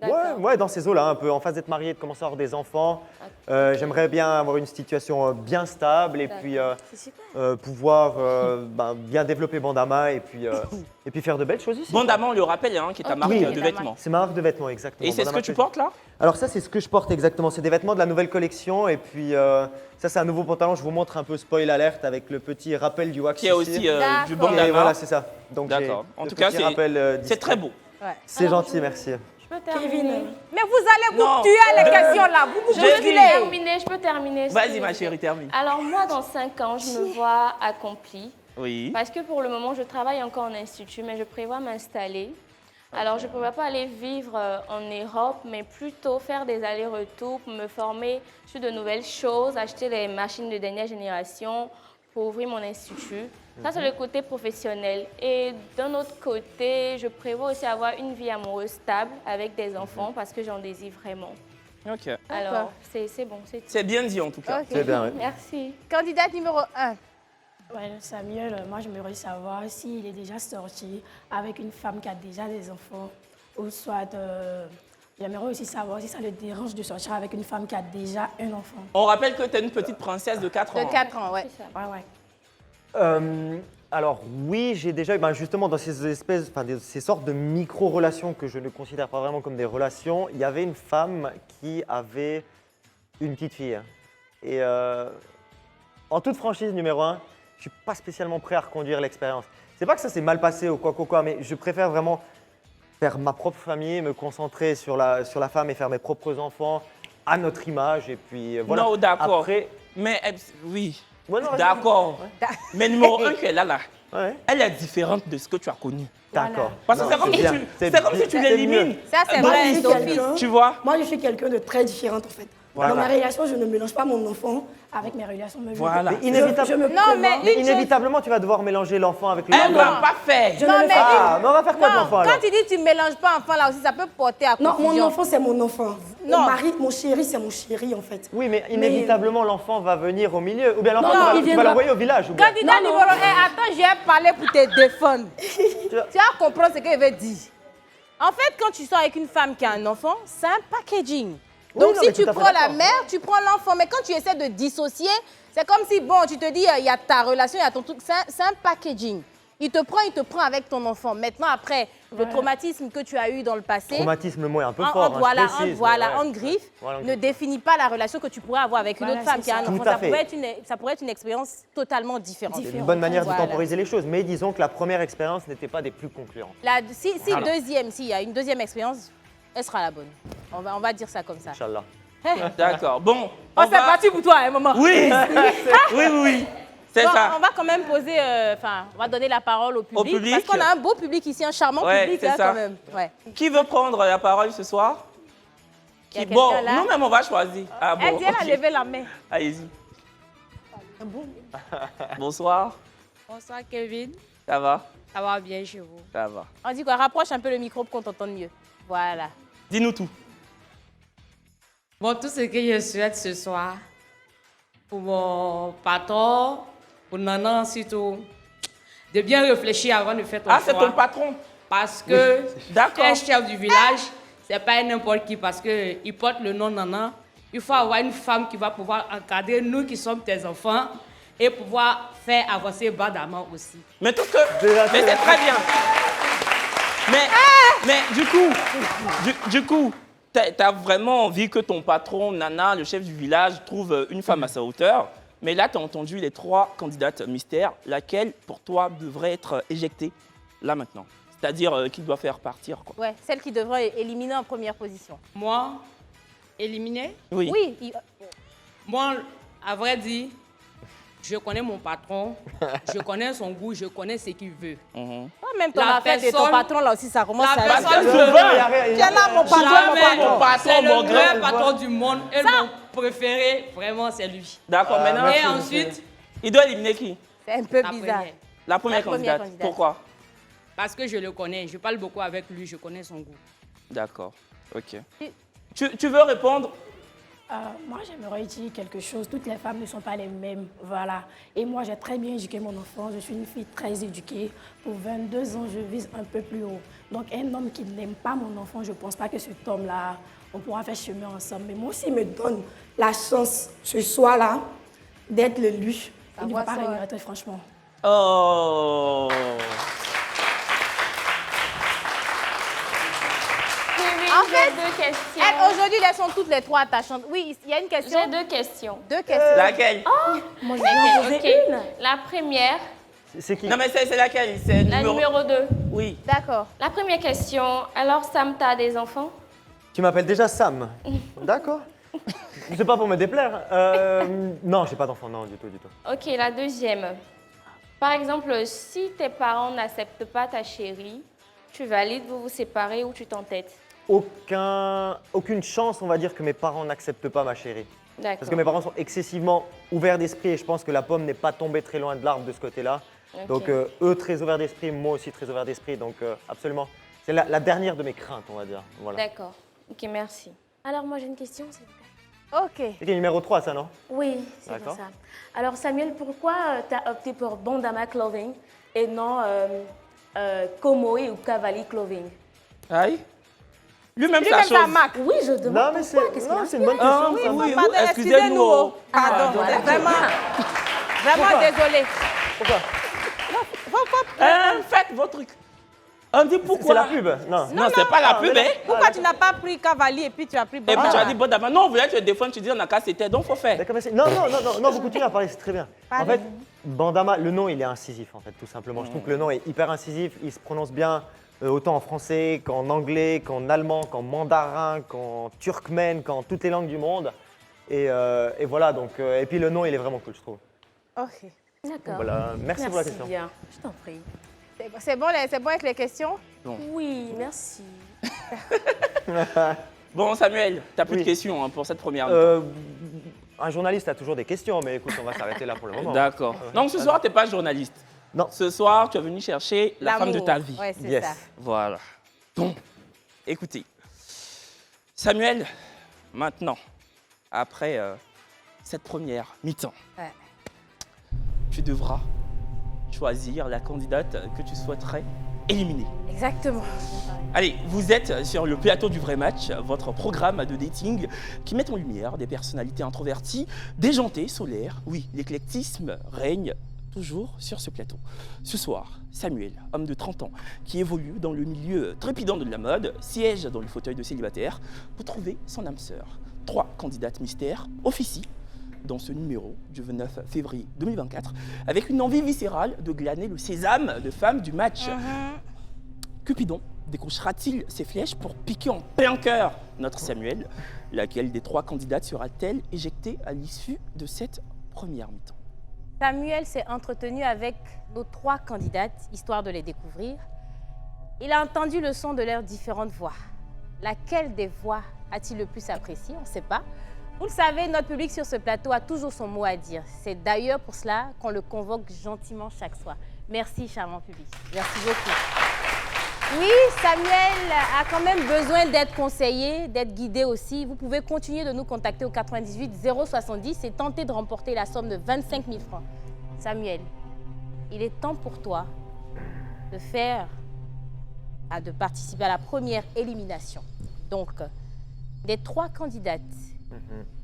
D'accord. Ouais, dans ces eaux-là, un peu, en phase d'être marié, de commencer à avoir des enfants. J'aimerais bien avoir une situation bien stable et puis C'est super. pouvoir bien développer Bandama et puis faire de belles choses ici. Bandama, on le rappelle, hein, qui est ta marque Oui. de vêtements. C'est ma marque de vêtements, exactement. Et c'est ce Bandama que tu portes là? Alors ça, c'est ce que je porte exactement. C'est des vêtements de la nouvelle collection. Et puis ça, c'est un nouveau pantalon. Je vous montre un peu spoil alerte avec le petit rappel du wax Qui est ici. aussi du D'accord. Et bandana. voilà, c'est ça. Donc j'ai D'accord. En le tout cas, petit rappel, c'est très beau. Ouais. C'est gentil, merci. Je peux terminer. Mais vous allez vous Non. tuer à les questions là. Vous vous Je peux bousculez. terminer, je peux terminer. Vas-y, ma chérie, termine. Alors moi, dans 5 ans, je me vois accomplie. Oui. Parce que pour le moment, je travaille encore en institut, mais je prévois m'installer Alors, je ne pourrais pas aller vivre en Europe, mais plutôt faire des allers-retours pour me former sur de nouvelles choses, acheter les machines de dernière génération pour ouvrir mon institut. Ça, c'est le côté professionnel. Et d'un autre côté, je prévois aussi avoir une vie amoureuse stable avec des enfants parce que j'en désire vraiment. Ok. Alors, c'est bon, c'est tout. C'est bien dit en tout cas. Ok. C'est bien, oui. Merci. Candidate numéro 1. Ouais, Samuel, moi j'aimerais savoir s'il est déjà sorti avec une femme qui a déjà des enfants ou soit j'aimerais aussi savoir si ça le dérange de sortir avec une femme qui a déjà un enfant. On rappelle que tu es une petite princesse de 4 ans. De 4 ans, ouais. C'est ça. Ouais, ouais. Alors oui, j'ai déjà eu, justement dans ces espèces, ces sortes de micro-relations que je ne considère pas vraiment comme des relations, il y avait une femme qui avait une petite fille. Et en toute franchise, numéro 1, je ne suis pas spécialement prêt à reconduire l'expérience. C'est pas que ça s'est mal passé ou quoi, mais je préfère vraiment faire ma propre famille, me concentrer sur la femme et faire mes propres enfants à notre image. Et puis voilà. Non, d'accord. Après, Mais oui, ouais, non, vas-y. d'accord. Mais numéro 1 qui est là, Ouais. elle est différente de ce que tu as connu. D'accord. Parce que Non, c'est comme, si bien. tu, C'est c'est comme bien. si tu C'est l'élimines. mieux. Ça, c'est Moi, vrai, je suis d'office. quelqu'un- Tu vois? Moi, je suis quelqu'un de très différent en fait. Voilà. Dans ma relation, je ne mélange pas mon enfant avec mes relations. Mais Voilà. Mais inévitable- je me Non, prévois. mais Mais une chose- inévitablement, tu vas devoir mélanger l'enfant avec le Elle ne va pas faire. Je Non, ne le mais fais pas. Ah, mais on va faire quoi de Non, l'enfant alors quand tu dis tu ne mélanges pas enfant, là aussi, ça peut porter à Non, confusion. mon enfant, c'est mon enfant. Non. Mon mari, mon chéri, c'est mon chéri en fait. Oui, mais inévitablement, l'enfant va venir au milieu. Ou bien l'enfant, Non, tu vas- il tu vas viendra. l'envoyer au village. Ou bien. Candidat Non, non. numéro 1, attends, je vais parler pour te défendre. Tu vas comprendre ce qu'il veut dire. En fait, quand tu sors avec une femme qui a un enfant, c'est un packaging. Donc, non, si mais tu tout à fait prends la d'accord. mère, tu prends l'enfant. Mais quand tu essaies de dissocier, c'est comme si, bon, tu te dis, il y a ta relation, il y a ton truc. C'est un packaging. Il te prend avec ton enfant. Maintenant, après, le traumatisme que tu as eu dans le passé, Traumatisme, le mot est un peu fort. voilà, je précise, voilà, mais ouais. en griffe, Voilà, ne définit pas la relation que tu pourrais avoir avec une Voilà, autre femme c'est qui a un ça. enfant. Tout à Ça fait. pourrait être une expérience totalement différente. C'est une bonne manière Voilà. de temporiser les choses. Mais disons que la première expérience n'était pas des plus concluantes. S'il y a une deuxième expérience, elle sera la bonne. On va dire ça comme ça. Inch'Allah. D'accord. Bon. Oh, c'est parti pour toi, hein, maman. Oui. oui. C'est Bon, ça. on va quand même poser, on va donner la parole au public. public. Parce qu'on a un beau public ici, un charmant Ouais, public c'est hein, ça. quand même. Ouais. Qui veut prendre la parole ce soir? Il y a Bon, quelqu'un là. nous-mêmes, on va choisir. Ah bon, Elle dit, elle a ok. levé la main. Allez-y. Bonsoir. Bonsoir Kevin, Ça va? ça va bien chez vous? Ça va. On dit quoi? Rapproche un peu le micro pour qu'on t'entende mieux. Voilà. Dis-nous tout. Bon, tout ce que je souhaite ce soir, pour mon patron, pour Nana surtout, de bien réfléchir avant de faire ton Ah, c'est choix. ton patron. Parce que D'accord. un chef du village, c'est pas n'importe qui parce qu'il porte le nom Nana. Il faut avoir une femme qui va pouvoir encadrer nous qui sommes tes enfants et pouvoir faire avancer Badama aussi. Mais tout ce que. Mais c'est très bien. Mais du coup, t'as vraiment envie que ton patron, Nana, le chef du village, trouve une femme à sa hauteur. Mais là, tu as entendu les 3 candidates mystères, laquelle, pour toi, devrait être éjectée, là, maintenant. C'est-à-dire qu'il doit faire partir, quoi. Ouais, celle qui devrait éliminer en première position. Moi, éliminé. Oui. Oui, Moi, à vrai dire, je connais mon patron, je connais son goût, je connais ce qu'il veut. toi-même, ton La affaire de ton personne- patron, là aussi, ça commence La à... personne Parce que que- souvent, Tu es là, mon patron, Jamais. mon patron. C'est mon le grand. meilleur patron du monde et mon préféré, vraiment, c'est lui. D'accord, maintenant, Et ensuite, il doit éliminer qui? C'est un peu la bizarre. première. La première La première candidate. candidate. Pourquoi? Parce que je le connais, je parle beaucoup avec lui, je connais son goût. D'accord, ok. Tu veux répondre? Moi, j'aimerais dire quelque chose. Toutes les femmes ne sont pas les mêmes. Voilà. Et moi, j'ai très bien éduqué mon enfant. Je suis une fille très éduquée. Pour 22 ans, je vise un peu plus haut. Donc, un homme qui n'aime pas mon enfant, je ne pense pas que cet homme-là, on pourra faire chemin ensemble. Mais moi aussi, il me donne la chance ce soir-là d'être le lui. Il ne va voit pas ça, ouais. regretter, franchement. Oh. En fait, J'ai 2 questions. aujourd'hui, elles sont toutes les 3 attachantes. Oui, il y a une question. J'ai 2 questions. 2 questions. Laquelle? Moi, je vais en poser Ok. une. La première, C'est qui? Non, mais c'est laquelle? C'est la numéro 2. Oui. D'accord. La première question, alors Sam, t'as des enfants? Tu m'appelles déjà Sam. D'accord. C'est pas pour me déplaire. Non, j'ai pas d'enfant, non, du tout, du tout. Ok, la deuxième. Par exemple, si tes parents n'acceptent pas ta chérie, Tu valides, vous vous séparez ou tu t'entêtes? Aucune chance, on va dire, que mes parents n'acceptent pas ma chérie. D'accord. Parce que mes parents sont excessivement ouverts d'esprit et je pense que la pomme n'est pas tombée très loin de l'arbre de ce côté-là. Ok. Donc eux très ouverts d'esprit, moi aussi très ouvert d'esprit. Donc absolument, c'est la dernière de mes craintes, on va dire. Voilà. D'accord. Ok, merci. Alors moi j'ai une question, s'il vous plaît. Ok. C'est numéro 3, ça, non? Oui, c'est D'accord. bien ça. Alors Samuel, pourquoi tu as opté pour Bandama Clothing et non Komoe ou Cavalli Clothing? Aïe. Lui-même, Lui-même, sa sa chose. marque. Oui, je demande Non, mais pourquoi. Qu'est-ce qu'il y a? c'est une bonne Ah, question. ça. oui, Pardon, excusez-nous. excusez-nous. Pardon, voilà. vraiment désolé. Pourquoi? Faites vos trucs. On dit pourquoi. C'est la pub? Non. Non, c'est pas la pub, hein. Pourquoi tu n'as pas pris Cavalli et puis tu as pris Et puis tu Bandama? as dit, bon, d'abord, non, on voulait te défendre, tu dis, on a qu'à c'était, donc faut faire. D'accord, merci. Non, vous continuez à parler, c'est très bien. En fait, Bandama, le nom, il est incisif, en fait, tout simplement. Je trouve que le nom est hyper incisif, il se prononce bien autant en français qu'en anglais, qu'en allemand, qu'en mandarin, qu'en turkmène, qu'en toutes les langues du monde. Et voilà, donc, et puis le nom, il est vraiment cool, je trouve. Ok. D'accord. Voilà, merci pour la question. bien, je t'en prie. C'est bon avec les questions? Oui, merci. Bon, Samuel, t'as plus Oui. de questions hein, pour cette première. Un journaliste a toujours des questions, mais écoute, on va s'arrêter là pour le moment. D'accord. Donc ce soir, tu n'es pas journaliste. Non. Ce soir, tu es venu chercher la femme de ta vie. Ouais, c'est Yes. ça. Voilà. Bon, écoutez. Samuel, maintenant, après cette première mi-temps, Ouais. tu devras choisir la candidate que tu souhaiterais éliminer. Exactement. Allez, vous êtes sur le plateau du Vrai Match, votre programme de dating qui met en lumière des personnalités introverties, déjantées, solaires. Oui, l'éclectisme règne toujours sur ce plateau. Ce soir, Samuel, homme de 30 ans, qui évolue dans le milieu trépidant de la mode, siège dans le fauteuil de célibataire pour trouver son âme sœur. 3 candidates mystères officient dans ce numéro du 29 février 2024 avec une envie viscérale de glaner le sésame de femmes du match. Cupidon décrochera-t-il ses flèches pour piquer en plein cœur notre Samuel? Laquelle des 3 candidates sera-t-elle éjectée à l'issue de cette première mi-temps? Samuel s'est entretenu avec nos 3 candidates, histoire de les découvrir. Il a entendu le son de leurs différentes voix. Laquelle des voix a-t-il le plus apprécié? On ne sait pas. Vous le savez, notre public sur ce plateau a toujours son mot à dire. C'est d'ailleurs pour cela qu'on le convoque gentiment chaque soir. Merci, charmant public. Merci beaucoup. Oui, Samuel a quand même besoin d'être conseillé, d'être guidé aussi. Vous pouvez continuer de nous contacter au 98 070 et tenter de remporter la somme de 25 000 francs. Samuel, il est temps pour toi de participer à la première élimination. Donc, des 3 candidates,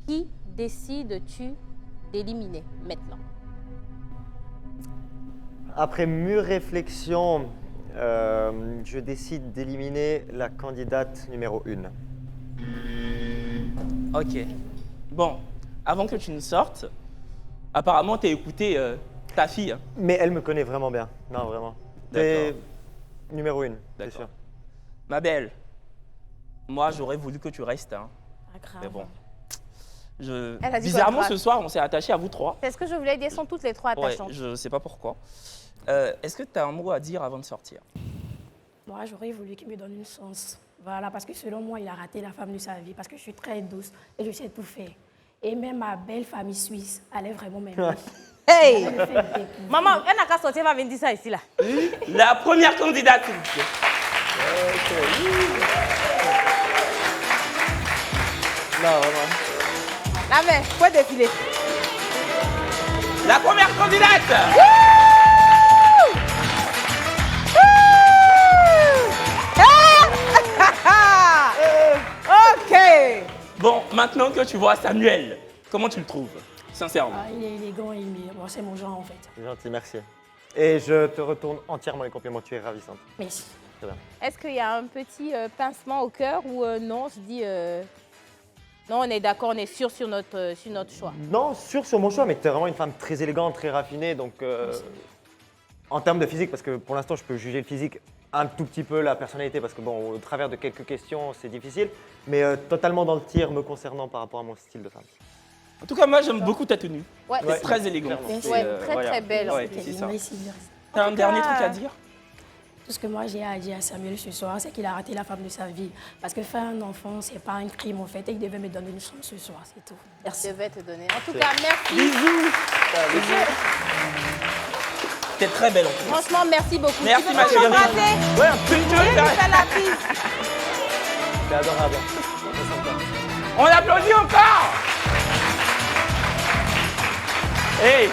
qui décides-tu d'éliminer maintenant? Après mûre réflexion, je décide d'éliminer la candidate numéro 1. Ok. Bon, avant que tu ne sortes, apparemment tu as écouté ta fille. Hein. Mais elle me connaît vraiment bien. Non, vraiment. C'est numéro 1, c'est D'accord. sûr. Ma belle, moi j'aurais voulu que tu restes. Hein. Pas grave. Mais bon. Elle a dit Bizarrement, quoi, ce soir, on s'est attachés à vous 3. C'est ce que je voulais dire, sont toutes les 3 Ouais, attachantes. je sais pas pourquoi. Est-ce que tu as un mot à dire avant de sortir? Moi, j'aurais voulu qu'il me donne une chance. Voilà, parce que selon moi, il a raté la femme de sa vie, parce que je suis très douce et je sais tout faire. Et même ma belle famille suisse allait vraiment m'aimer. Hey! Elle me fait découvrir. Maman, elle n'a qu'à sortir, elle va venir dire ça ici, là. La première candidate, s'il vous plaît. Non, vraiment. La main, faut défiler. La première candidate! Ok! Bon, maintenant que tu vois Samuel, comment tu le trouves? Sincèrement. Ah, il est élégant, bon, c'est mon genre en fait. C'est gentil, merci. Et je te retourne entièrement les compliments, tu es ravissante. Merci. Très bien. Est-ce qu'il y a un petit pincement au cœur ou non? Je dis non, on est d'accord, on est sûr sur notre choix. Non, sûr sur mon choix, mais tu es vraiment une femme très élégante, très raffinée. Donc, en termes de physique, parce que pour l'instant, je peux juger le physique un tout petit peu, la personnalité, parce que bon, au travers de quelques questions, c'est difficile. Mais totalement dans le tir me concernant par rapport à mon style de femme. En tout cas, moi, j'aime beaucoup ta tenue. Ouais, C'est très élégant. clairement. C'est, Ouais, très, très belle. Ouais, Ok, c'est ça. merci, merci. T'as un tout dernier cas, truc à dire? Tout ce que moi j'ai à dire à Samuel ce soir, c'est qu'il a raté la femme de sa vie. Parce que faire un enfant, c'est pas un crime en fait. Et il devait me donner une chance ce soir, c'est tout. Merci. Je vais te donner. En tout cas, merci. Bisous. T'es très belle en plus. Franchement, merci beaucoup. Merci, Tu peux ma nous chérie. embrasser? Ouais, un petit peu. Viens nous faire la bise. C'est adorable. On applaudit encore. Hey,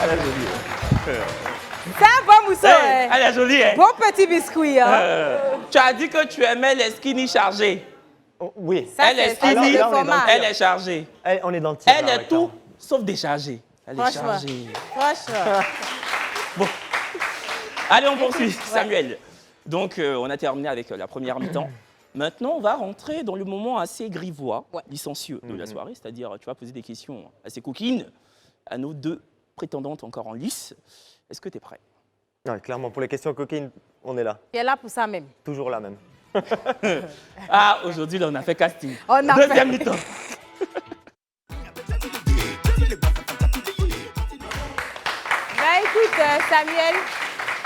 elle est jolie. C'est un bon mousseau. Hey, elle est jolie, hein. Bon petit biscuit. Hein. Tu as dit que tu aimais les skinny chargés. Oh, oui. Ça, Elle est c'est skinny, le là, on est dans le format. elle est chargée. On est dans le tir. Elle là, est ouais, tout sauf déchargée. Elle est Franchement. chargée. Franchement. Allez, on poursuit, Samuel. Donc, on a terminé avec la première mi-temps. Maintenant, on va rentrer dans le moment assez grivois, licencieux de la soirée, c'est-à-dire tu vas poser des questions assez coquines à nos deux prétendantes encore en lice. Est-ce que tu es prêt? Ouais, clairement, pour les questions coquines, on est là. Tu es là pour ça même. Toujours là même. Ah, aujourd'hui, là, on a fait casting. On a Deuxième mi-temps. Bah écoute, Samuel,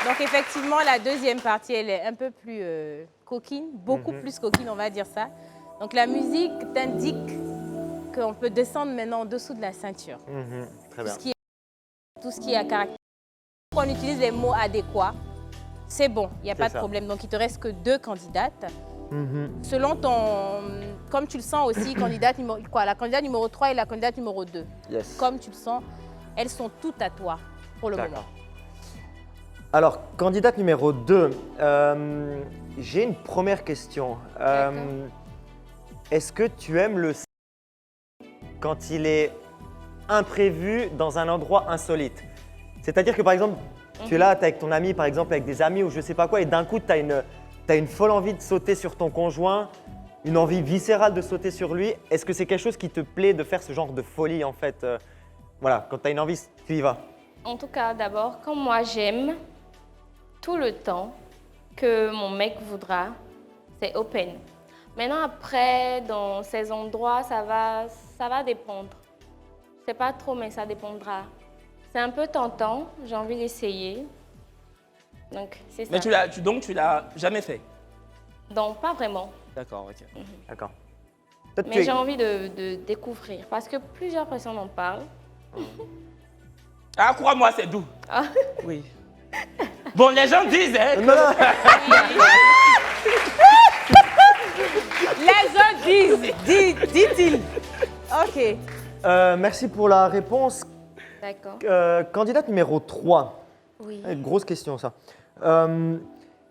donc effectivement, la deuxième partie, elle est un peu plus coquine, beaucoup plus coquine, on va dire ça. Donc la musique t'indique qu'on peut descendre maintenant en dessous de la ceinture. Très bien. Tout ce qui est à caractère. On utilise les mots adéquats, c'est bon, il n'y a pas de ça. problème. Donc il te reste que 2 candidates. Selon ton, comme tu le sens aussi, candidate numéro, quoi, la candidate numéro 3 et la candidate numéro 2. Yes. Comme tu le sens, elles sont toutes à toi pour le moment. D'accord. Alors, candidate numéro 2, j'ai une première question. Est-ce que tu aimes le quand il est imprévu dans un endroit insolite? C'est-à-dire que par exemple, tu es là, tu es avec ton ami, par exemple avec des amis ou je sais pas quoi, et d'un coup, tu as une folle envie de sauter sur ton conjoint, une envie viscérale de sauter sur lui. Est-ce que c'est quelque chose qui te plaît de faire ce genre de folie en fait Voilà, quand tu as une envie, tu y vas. En tout cas, d'abord, comme moi, j'aime tout le temps que mon mec voudra, c'est open. Maintenant, après, dans ces endroits, ça va dépendre. Je sais pas trop, mais ça dépendra. C'est un peu tentant, j'ai envie d'essayer. Donc, c'est ça. Mais tu l'as jamais fait? Donc, pas vraiment. D'accord, ok. D'accord. Toi, tu Mais es- j'ai envie de découvrir parce que plusieurs personnes en parlent. Ah, crois-moi, c'est doux. Ah. Oui. Bon, les gens disent, hein, Non, non. Les gens disent, dit-il. Ok. Merci pour la réponse. D'accord. Candidate numéro 3. Oui. Grosse question ça.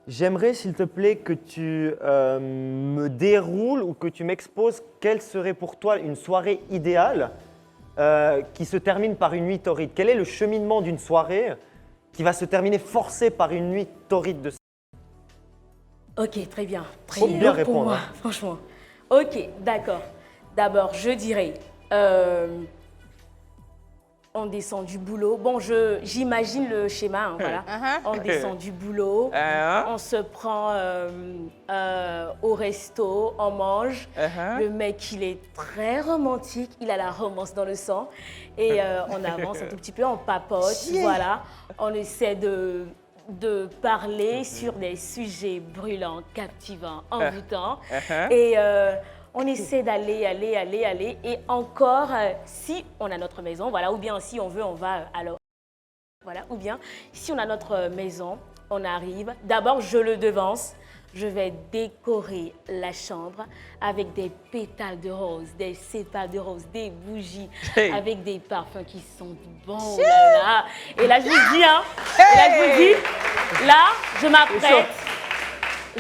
J'aimerais s'il te plaît que tu me déroules ou que tu m'exposes quelle serait pour toi une soirée idéale qui se termine par une nuit torride. Quel est le cheminement d'une soirée qui va se terminer forcée par une nuit torride de Ok, très bien. Très Faut bien dur répondre, pour moi, hein. franchement. Ok, d'accord. D'abord, je dirais, on descend du boulot. Bon, j'imagine le schéma, hein, voilà. On descend du boulot, on se prend au resto, on mange. Le mec, il est très romantique, il a la romance dans le sang. Et on avance un tout petit peu, on papote, voilà. On essaie de parler sur des sujets brûlants, captivants, envoûtants. Et on essaie d'aller. Et encore, si on a notre maison, voilà, ou bien si on veut, on va alors. Voilà, ou bien si on a notre maison, on arrive. D'abord, je le devance. Je vais décorer la chambre avec des pétales de rose, des sépales de rose, des bougies, avec des parfums qui sont bons. Oh là là. Et là, je vous dis, hein, et là, je vous dis, là, je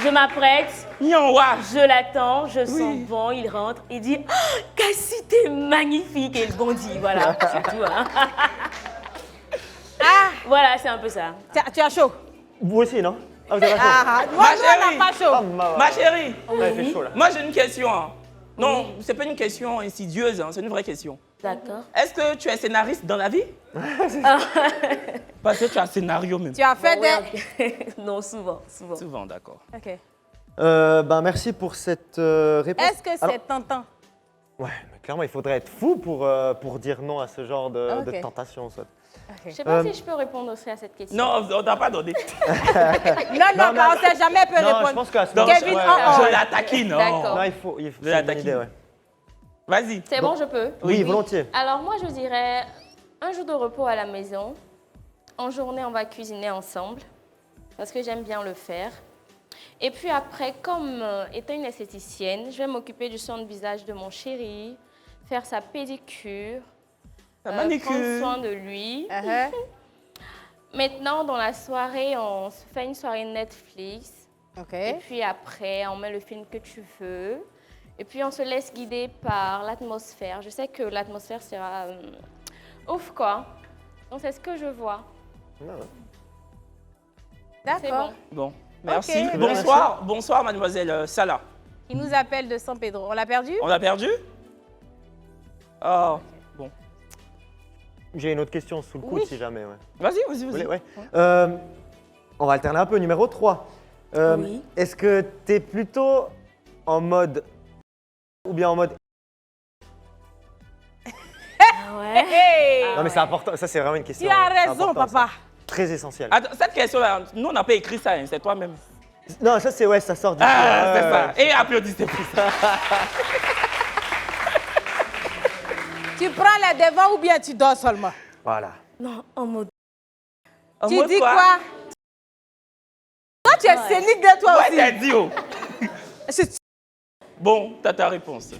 m'apprête, je l'attends, je sens bon, il rentre, il dit oh, « Cassie, t'es magnifique !» Et il bondit, voilà, c'est tout. Hein. Voilà, c'est un peu ça. Tu as chaud. Vous aussi, non? Ah, vous avez chaud. Moi, Ma on n'a chérie. pas chaud. Ma chérie, Ah, il fait chaud là. moi j'ai une question. Hein. Non, c'est pas une question insidieuse, hein, c'est une vraie question. D'accord. Est-ce que tu es scénariste dans la vie? Parce que tu as un scénario même. Tu as fait Bon, des... ouais, ok. Non, souvent. Souvent, d'accord. Ok. Merci pour cette réponse. Est-ce que c'est Alors, tentant? ouais, mais clairement, il faudrait être fou pour dire non à ce genre de Ok. tentation. Ça. Je ne sais pas si je peux répondre aussi à cette question. Non, on t'a pas donné. Non, on ne sait jamais peut Non, je répondre. pense qu'à ce Donc, Kevin, je l'attaquine. D'accord. Non, il faut Je c'est une bonne idée, ouais. Vas-y. C'est bon, je peux? Oui, volontiers. Alors moi, je dirais un jour de repos à la maison. En journée, on va cuisiner ensemble parce que j'aime bien le faire. Et puis après, comme étant une esthéticienne, je vais m'occuper du soin de visage de mon chéri, faire sa pédicure, Sa manicure. prendre soin de lui. Maintenant, dans la soirée, on se fait une soirée Netflix. OK. Et puis après, on met le film que tu veux. Et puis, on se laisse guider par l'atmosphère. Je sais que l'atmosphère sera ouf, quoi. Donc, c'est ce que je vois. C'est D'accord. bon. Bon, merci. Ok. Bonsoir, bonsoir, mademoiselle Salah. Il nous appelle de San Pedro. On l'a perdu? On l'a perdu? Oh, bon. J'ai une autre question sous le coude Oui. si jamais. Ouais. Vas-y, Vous vas-y. voulez ouais. On va alterner un peu. Numéro 3. Oui. Est-ce que tu es plutôt en mode ou bien en mode... Ouais. Hey! Non mais c'est important, ça c'est vraiment une question. Tu as raison, importante, ça. papa. Très essentielle. Attends, cette question-là, nous, on n'a pas écrit ça, hein, c'est toi-même. Non, ça c'est ouais, ça sort du Ah, ouais, c'est ça. ouais. Et applaudissez pour ça. Tu prends les devants ou bien tu dors seulement? Voilà. Non, en mode. En Tu mode dis quoi? Toi, tu es scénique de toi Ouais, aussi. t'as dit, oh. Je- Bon, t'as ta réponse.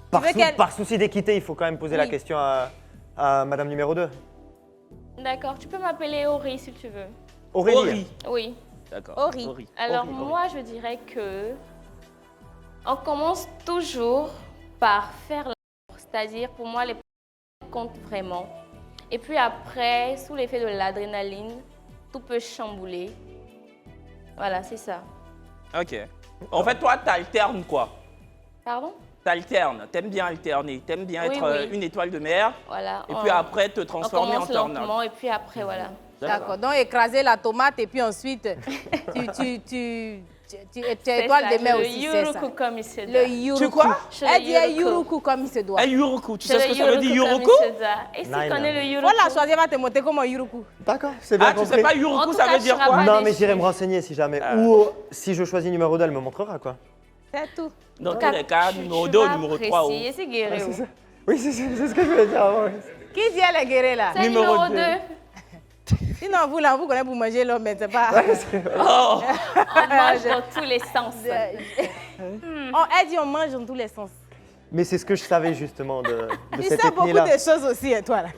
Par, veux qu'elle- par souci d'équité, il faut quand même poser la Oui. question à madame numéro 2. D'accord, tu peux m'appeler Ori si tu veux. Aurélie. Ori. Oui. D'accord. Ori. Alors Ori. moi, je dirais que on commence toujours par faire l'amour. C'est-à-dire, pour moi, les comptent vraiment. Et puis après, sous l'effet de l'adrénaline, tout peut chambouler. Voilà, c'est ça. Ok. En fait, toi, t'alternes quoi? Pardon? T'alternes, t'aimes bien alterner, t'aimes bien Oui, être oui. une étoile de mer, Voilà. et puis après te on transformer en commence tornade. lentement et puis après, voilà. D'accord. Donc, écraser la tomate et puis ensuite, tu es C'est étoile ça, de mer le aussi, c'est ça. yuruku comme il se doit. Le yuruku. Tu quoi? Je Elle le dit un yuruku. yuruku comme il se doit. Un yuruku, tu Je sais ce le que ça veut dire yuruku yuruku? comme il se doit. Et si tu Naina. connais le yuruku? Faut la choisir, va te monter comme un yuruku. D'accord, c'est bien Ah, tu compris. sais pas En yuruku, tout ça cas, veut tu dire seras quoi? pas Non, mais déçu. j'irai me renseigner si jamais. Ah. Ou si je choisis numéro 2, elle me montrera quoi. C'est tout. Dans tous les cas, numéro 2 ou numéro 3. Et c'est guéri. C'est ça. Oui, c'est ce que je voulais dire avant. Qui dit elle est guérie là? C'est Numéro numéro deux. 2. Sinon, vous là, vous connaissez pour manger l'homme, mais c'est pas. Oh, On mange dans tous les sens. Elle dit on mange dans tous les sens. Mais c'est ce que je savais justement de Tu cette sais beaucoup ethnie-là. de choses aussi, hein, toi là.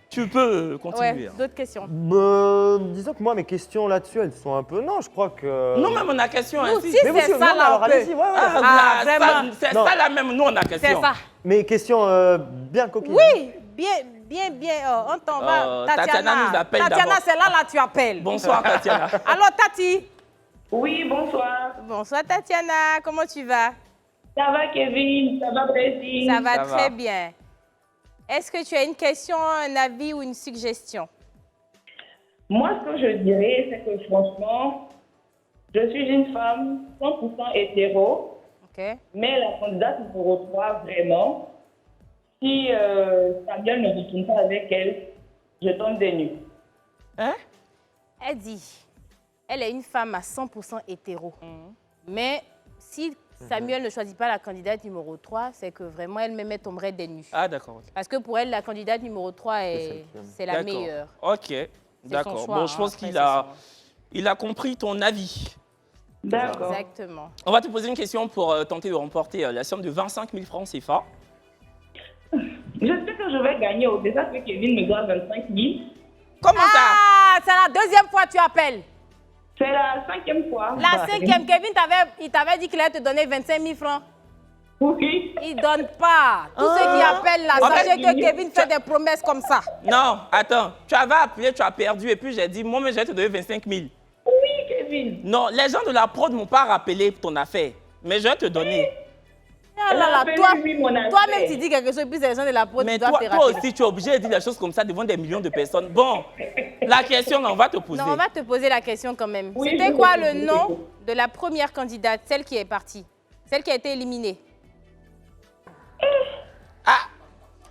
tu peux continuer. Ouais, d'autres questions. Disons que moi, mes questions là-dessus, elles sont un peu... Non, je crois que... Non, même on a question Nous, ainsi. si Mais vous, c'est non, ça mais là, alors on peut. allez-y, ouais, ouais. Ah, ça, vraiment. c'est Non. ça là même, nous on a C'est question. ça. Mes questions bien coquines. Oui, bien. Oh, on t'en va. Oh, Tatiana nous appelle Tatiana, d'abord. c'est là, tu appelles. Bonsoir Tatiana. Alors, Tati. Oui, bonsoir. Bonsoir, Tatiana. Comment tu vas? Ça va, Kevin? Ça va, Brésil? Ça va Ça très va. bien. Est-ce que tu as une question, un avis ou une suggestion? Moi, ce que je dirais, c'est que franchement, je suis une femme 100% hétéro, Ok. mais la candidate numéro 3, vraiment, si Samuel ne retourne pas avec elle, je tombe des nues. Elle dit, elle est une femme à 100% hétéro. Mais si Samuel ne choisit pas la candidate numéro 3, c'est que vraiment elle-même tomberait des nues. Ah d'accord. Ok. Parce que pour elle, la candidate numéro 3, c'est la D'accord. meilleure. Ok, son d'accord. choix, Bon, je hein, pense après, qu'il c'est a, son- il a compris ton avis. D'accord. Exactement. On va te poser une question pour tenter de remporter la somme de 25 000 francs CFA. Je sais que je vais gagner au-delà que Kevin me doit 25 000. Comment ça? Ah, c'est la deuxième fois que tu appelles. C'est la 5e fois. La cinquième, Kevin, il t'avait dit qu'il allait te donner 25 000 francs. Oui. Il ne donne pas. Tous ceux qui appellent là, En fait, sachez que Kevin fait des promesses comme ça. Non, attends. Tu avais appelé, tu as perdu et puis j'ai dit, moi, mais je vais te donner 25 000. Oui, Kevin. Non, les gens de la prod ne m'ont pas rappelé ton affaire. Mais je vais te donner. Ah là là, Appelle-lui, toi, mon affaire. toi-même, tu dis quelque chose, puis c'est les gens de la prod Mais qui doivent toi, te toi rappeler. aussi, tu es obligé de dire des choses comme ça devant des millions de personnes. Bon, la question, on va te poser. Non, on va te poser la question quand même. Oui, C'était je quoi vais le te nom poser. de la première candidate, celle qui est partie, celle qui a été éliminée?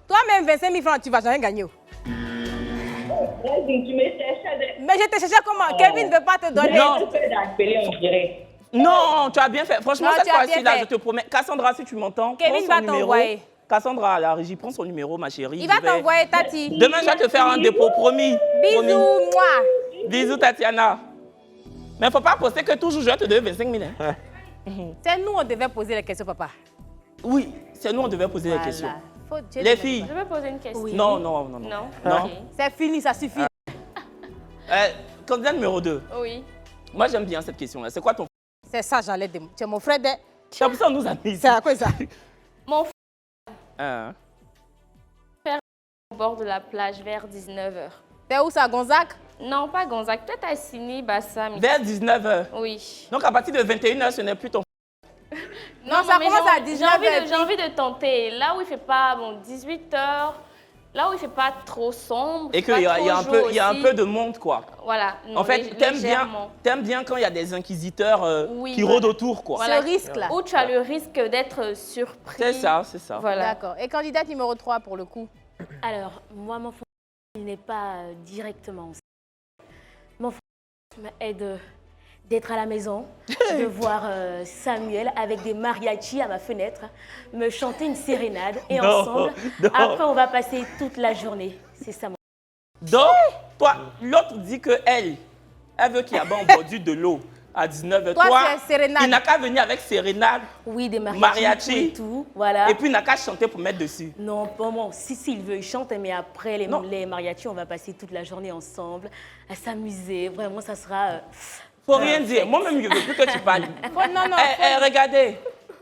Toi-même, 25 000 francs, tu vas jamais gagner. Tu me cherchais Mais je te cherchais comment? Kevin ne veut pas te donner. Non. Tu peux d'appeler, on dirait. Non, tu as bien fait. Franchement, Non, cette tu as bien fois-ci, là, fait. je te promets. Cassandra, si tu m'entends, prends Kevin son va numéro. t'envoyer. Cassandra, à la régie, prends son numéro, ma chérie. Il va Je vais- t'envoyer, Tati. Demain, je vais te faire un dépôt, promis. Bisous, Promis. moi. Bisous, Tatiana. Mais faut pas poster que toujours je vais te donner 25 000. Hein. C'est nous, on devait poser les questions, papa. Oui, c'est nous, on devait poser Voilà. les questions. Faut Dieu Les le filles. Je peux poser une question? Non, non, non, non. Non? Non. Ok. C'est fini, ça suffit. Candidat numéro 2. Oui. Moi, j'aime bien cette question-là. C'est quoi ton... C'est ça, j'allais dire. Tu es mon frère. C'est pour ça qu'on nous a mis ici. C'est à quoi ça? Mon frère Hein? au bord de la plage vers 19h. T'es où ça, Gonzague? Non, pas Gonzague, peut-être à Sini, Bassam. Vers 19h. Oui. Donc, à partir de 21h, ce n'est plus ton... Non, ça mais commence à j'ai 19 envie, j'ai envie de tenter. Là où il fait pas, bon, 18h, là où il fait pas trop sombre. Et qu'il pas y a, trop il y a un jour peu, il y a un aussi. peu de monde, quoi. Voilà. Non, En fait, t'aimes légèrement. bien quand il y a des inquisiteurs Oui, qui voilà. rôdent autour, quoi. Voilà. Ce risque-là. Où tu as le risque d'être surpris. C'est ça, c'est ça. Voilà. D'accord. Et candidate numéro 3 pour le coup? Alors, moi, mon fantasme, il n'est pas directement. Mon fantasme est d'être à la maison, de voir Samuel avec des mariachis à ma fenêtre, me chanter une sérénade et Non, ensemble, non. après on va passer toute la journée. C'est ça mon... Donc, toi, l'autre dit que elle veut qu'il y ait en bordure de l'eau à 19h. Toi, c'est sérénade. il n'a qu'à venir avec sérénade Oui, des mariachis, Mariachi. tout, voilà. et puis il n'a qu'à chanter pour mettre dessus. Non, bon, si, s'il veut, il chante, mais après, Non. les mariachis, on va passer toute la journée ensemble, à s'amuser. Vraiment, ça sera... Faut rien dire. Moi-même, je veux plus que tu parles. Non, non, Regardez.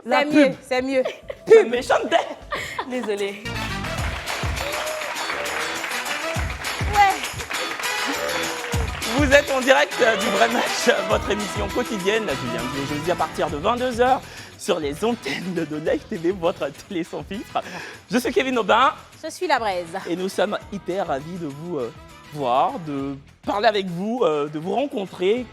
La c'est mieux, pub. c'est mieux. Pub méchante. Désolée. Vous êtes en direct du Vrai Match, votre émission quotidienne du lundi au jeudi à partir de 22h sur les antennes de Live TV, votre télé sans filtre. Je suis Kevin Aubin Je suis la braise. et nous sommes hyper ravis de vous voir, de parler avec vous, de vous rencontrer.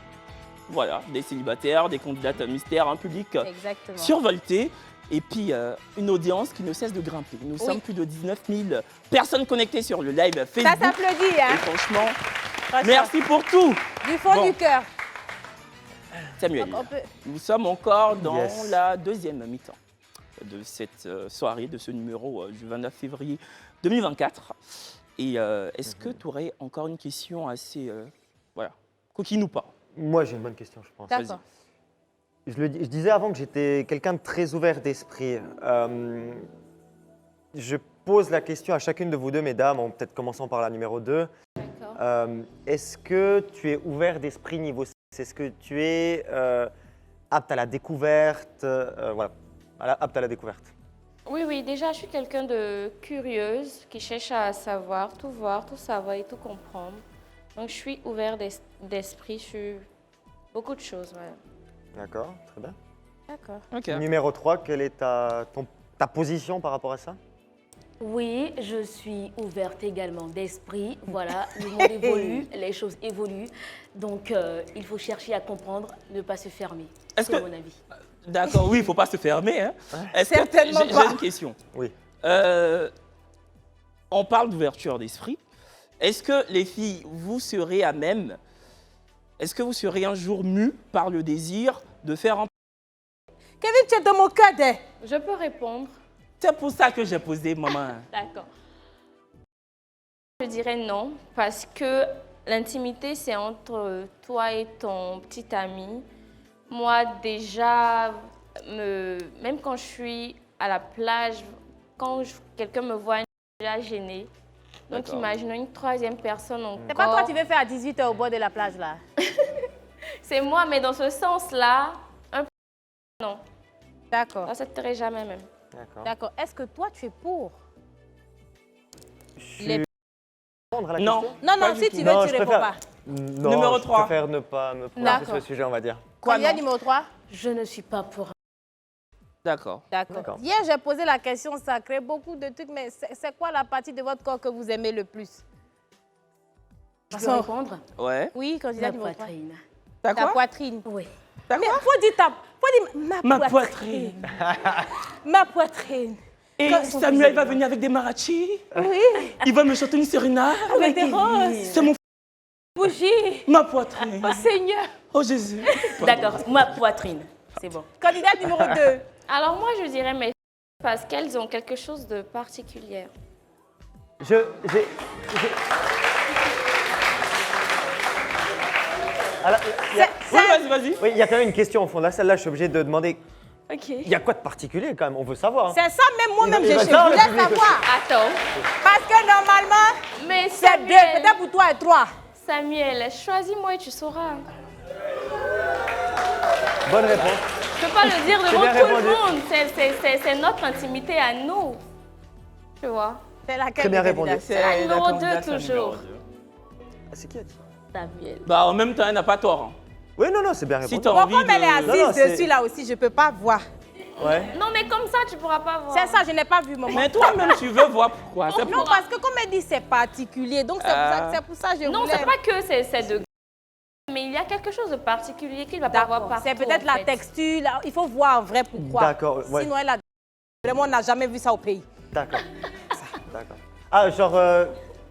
Voilà, des célibataires, des candidates mystères, un public Exactement. survolté et puis une audience qui ne cesse de grimper. Nous sommes plus de 19 000 personnes connectées sur le live Ça Facebook. s'applaudit, Et hein? franchement, Franchement. merci pour tout. Du fond Bon. du cœur. Samuel, On peut- nous sommes encore dans Yes. la deuxième mi-temps de cette soirée, de ce numéro du 29 février 2024. Et est-ce que tu aurais encore une question assez, voilà, coquine ou pas? Moi, j'ai une bonne question, je pense. D'accord. Je disais avant que j'étais quelqu'un de très ouvert d'esprit. Je pose la question à chacune de vous deux, mesdames, en peut-être commençant par la numéro 2. Est-ce que tu es ouvert d'esprit niveau sexe? Est-ce que tu es apte à la découverte? Voilà, apte à la découverte. Oui, oui, déjà, je suis quelqu'un de curieuse qui cherche à savoir, tout savoir et tout comprendre. Donc, je suis ouvert d'esprit sur beaucoup de choses. Voilà. D'accord, très bien. D'accord. Ok. Numéro 3, quelle est ta position par rapport à ça? Oui, je suis ouverte également d'esprit. Voilà, le monde évolue, les choses évoluent. Donc, il faut chercher à comprendre, ne pas se fermer. Est-ce C'est que- mon avis. D'accord, oui, il ne faut pas se fermer. Hein. Est-ce que- Certainement j'ai pas. une question. Oui. On parle d'ouverture d'esprit. Est-ce que les filles, vous serez à même, est-ce que vous serez un jour mues par le désir de faire un... Kevin, tu es dans mon cœur, hein? Je peux répondre. C'est pour ça que j'ai posé, maman. D'accord. Je dirais non, parce que l'intimité, c'est entre toi et ton petit ami. Moi, déjà, même quand je suis à la plage, quand quelqu'un me voit, je suis déjà gênée. Donc, D'accord. imaginons une troisième personne encore. C'est pas toi qui veux faire à 18h au bord de la plage, là? C'est moi, mais dans ce sens-là, non. D'accord. Ça ne serait jamais même. D'accord. D'accord. Est-ce que toi, tu es pour? Je Les- suis répondre à la Non. question? Non, Pas non, du si tout. tu veux, Non, tu je réponds préfère- pas. Non, Numéro je 3. préfère ne pas me prononcer sur ce D'accord. sujet, on va dire. Quoi, Candidat non? numéro 3? Je ne suis pas pour. D'accord. D'accord. D'accord. Hier, j'ai posé la question, ça crée beaucoup de trucs, mais c'est quoi la partie de votre corps que vous aimez le plus? Je peux répondre? Ouais. Oui, candidat La numéro 3. poitrine. T'as Ta quoi? poitrine. Oui. T'as Mais quoi? faut dire Ma poitrine. ma poitrine. Et Et Quand son Samuel fils va est venir avec des marachis. Oui, Il va me chanter une sérénade. avec des roses, C'est mon bougies. ma poitrine. Oh Seigneur. Oh Jésus. D'accord, ma poitrine. C'est bon. Candidate numéro 2. Alors moi, je dirais mes parce qu'elles ont quelque chose de particulier. Alors, Oui, vas-y. oui, il y a quand même une question au fond. Là, celle-là, je suis obligé de demander. Ok. Il y a quoi de particulier quand même? On veut savoir. hein. C'est ça, même moi-même, Il je va voulais savoir, le public aussi. savoir. Attends. Parce que normalement, Mais c'est 2, peut-être pour toi et 3. Samuel, choisis-moi et tu sauras. Bonne réponse. Je peux pas le dire devant bien tout répondu. le monde. C'est notre intimité à nous. Tu vois. C'est laquelle Très bien des répondu. candidats? C'est la numéro 2 candidate, la toujours. numéro 2. Ah, c'est qui a dit? Samuel. Bah, en même temps, elle n'a pas tort. hein. Oui, non, c'est bien répondu. Si t'as Bon, envie comme elle est de... assise Non, c'est- dessus là aussi, je ne peux pas voir. Ouais. Non, mais comme ça, tu pourras pas voir. C'est ça, je n'ai pas vu, maman. Mais toi-même, tu veux voir pourquoi. C'est Non, parce que comme elle dit, c'est particulier. Donc, c'est pour ça que je Non, voulais... c'est pas que c'est de... Mais il y a quelque chose de particulier qu'il va pas voir D'accord. partout. C'est peut-être en la fait. texture. Là. Il faut voir en vrai pourquoi. D'accord, ouais. Sinon, elle a... Vraiment, on n'a jamais vu ça au pays. D'accord. D'accord. Ah, genre,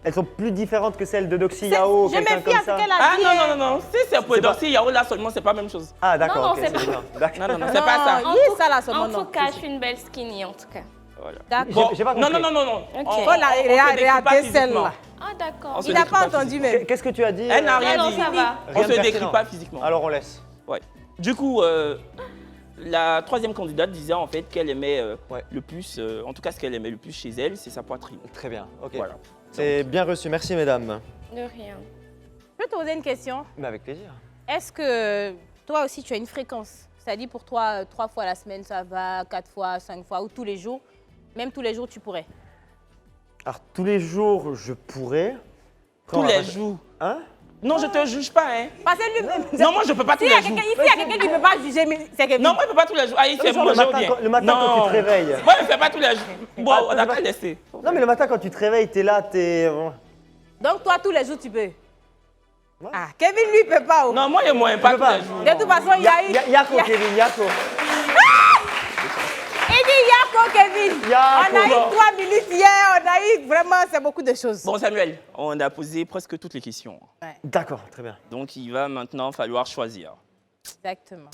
elles sont plus différentes que celles de Doxy Yao, Je quelqu'un me fie comme à ce ça? qu'elle a Ah dit. non. Si c'est pour C'est pas- Dorsey Yao, là seulement, c'est pas la même chose. Ah, d'accord, Non, non, ok, c'est pas- bien. D'accord. Non, c'est pas ça. Non, il ça là seulement. En non. tout cas, je suis une belle skinny, en tout cas. Voilà. D'accord. J'ai pas non, compris. non. Ok. On- Oh, on- là, on se décrit pas regardez physiquement. celle-là. Ah, d'accord. On se Il n'a décrit pas pas entendu physiquement. même. Qu'est-ce que tu as dit? Elle n'a rien Non, dit. ça va. On Rien se de décrit pertinent. pas physiquement. Alors, on laisse. Ouais. Du coup, la troisième candidate disait en fait qu'elle aimait Ouais. le plus, en tout cas ce qu'elle aimait le plus chez elle, c'est sa poitrine. Très bien, ok. Voilà. C'est bien reçu, merci mesdames. De rien. Je peux te poser une question. Mais avec plaisir. Est-ce que toi aussi, tu as une fréquence? C'est-à-dire pour toi, 3 fois la semaine, ça va, 4 fois, 5 fois, ou tous les jours? Même tous les jours, tu pourrais? Alors, tous les jours, je pourrais. Après, on Tous va les pas- jours. Hein? Non, je te juge pas, hein. Parce que lui... Non, moi je peux pas tous S'il y a les jours. quelqu'un ici, il y a quelqu'un qui ne peut pas juger, mais c'est que... Non, moi je peux pas tous les jours. Ah, il fait Genre manger ou le bien. matin Non. quand tu te réveilles. Moi je fais pas tous les jours. Bon, Ah, on a qu'à laisser. Non, mais le matin, quand tu te réveilles, t'es là, t'es. Donc toi, tous les jours, tu peux? Ah, Kevin, lui, il peut pas. Oh. Non, moi et moi, pas peux tous pas. les jours. De toute façon, il y a eu... Yako, Kevin, Yako. Il dit Yako, Kevin. Yako. On a eu 3 minutes hier, on a eu vraiment, c'est beaucoup de choses. Bon, Samuel, on a posé presque toutes les questions. D'accord, très bien. Donc il va maintenant falloir choisir. Exactement.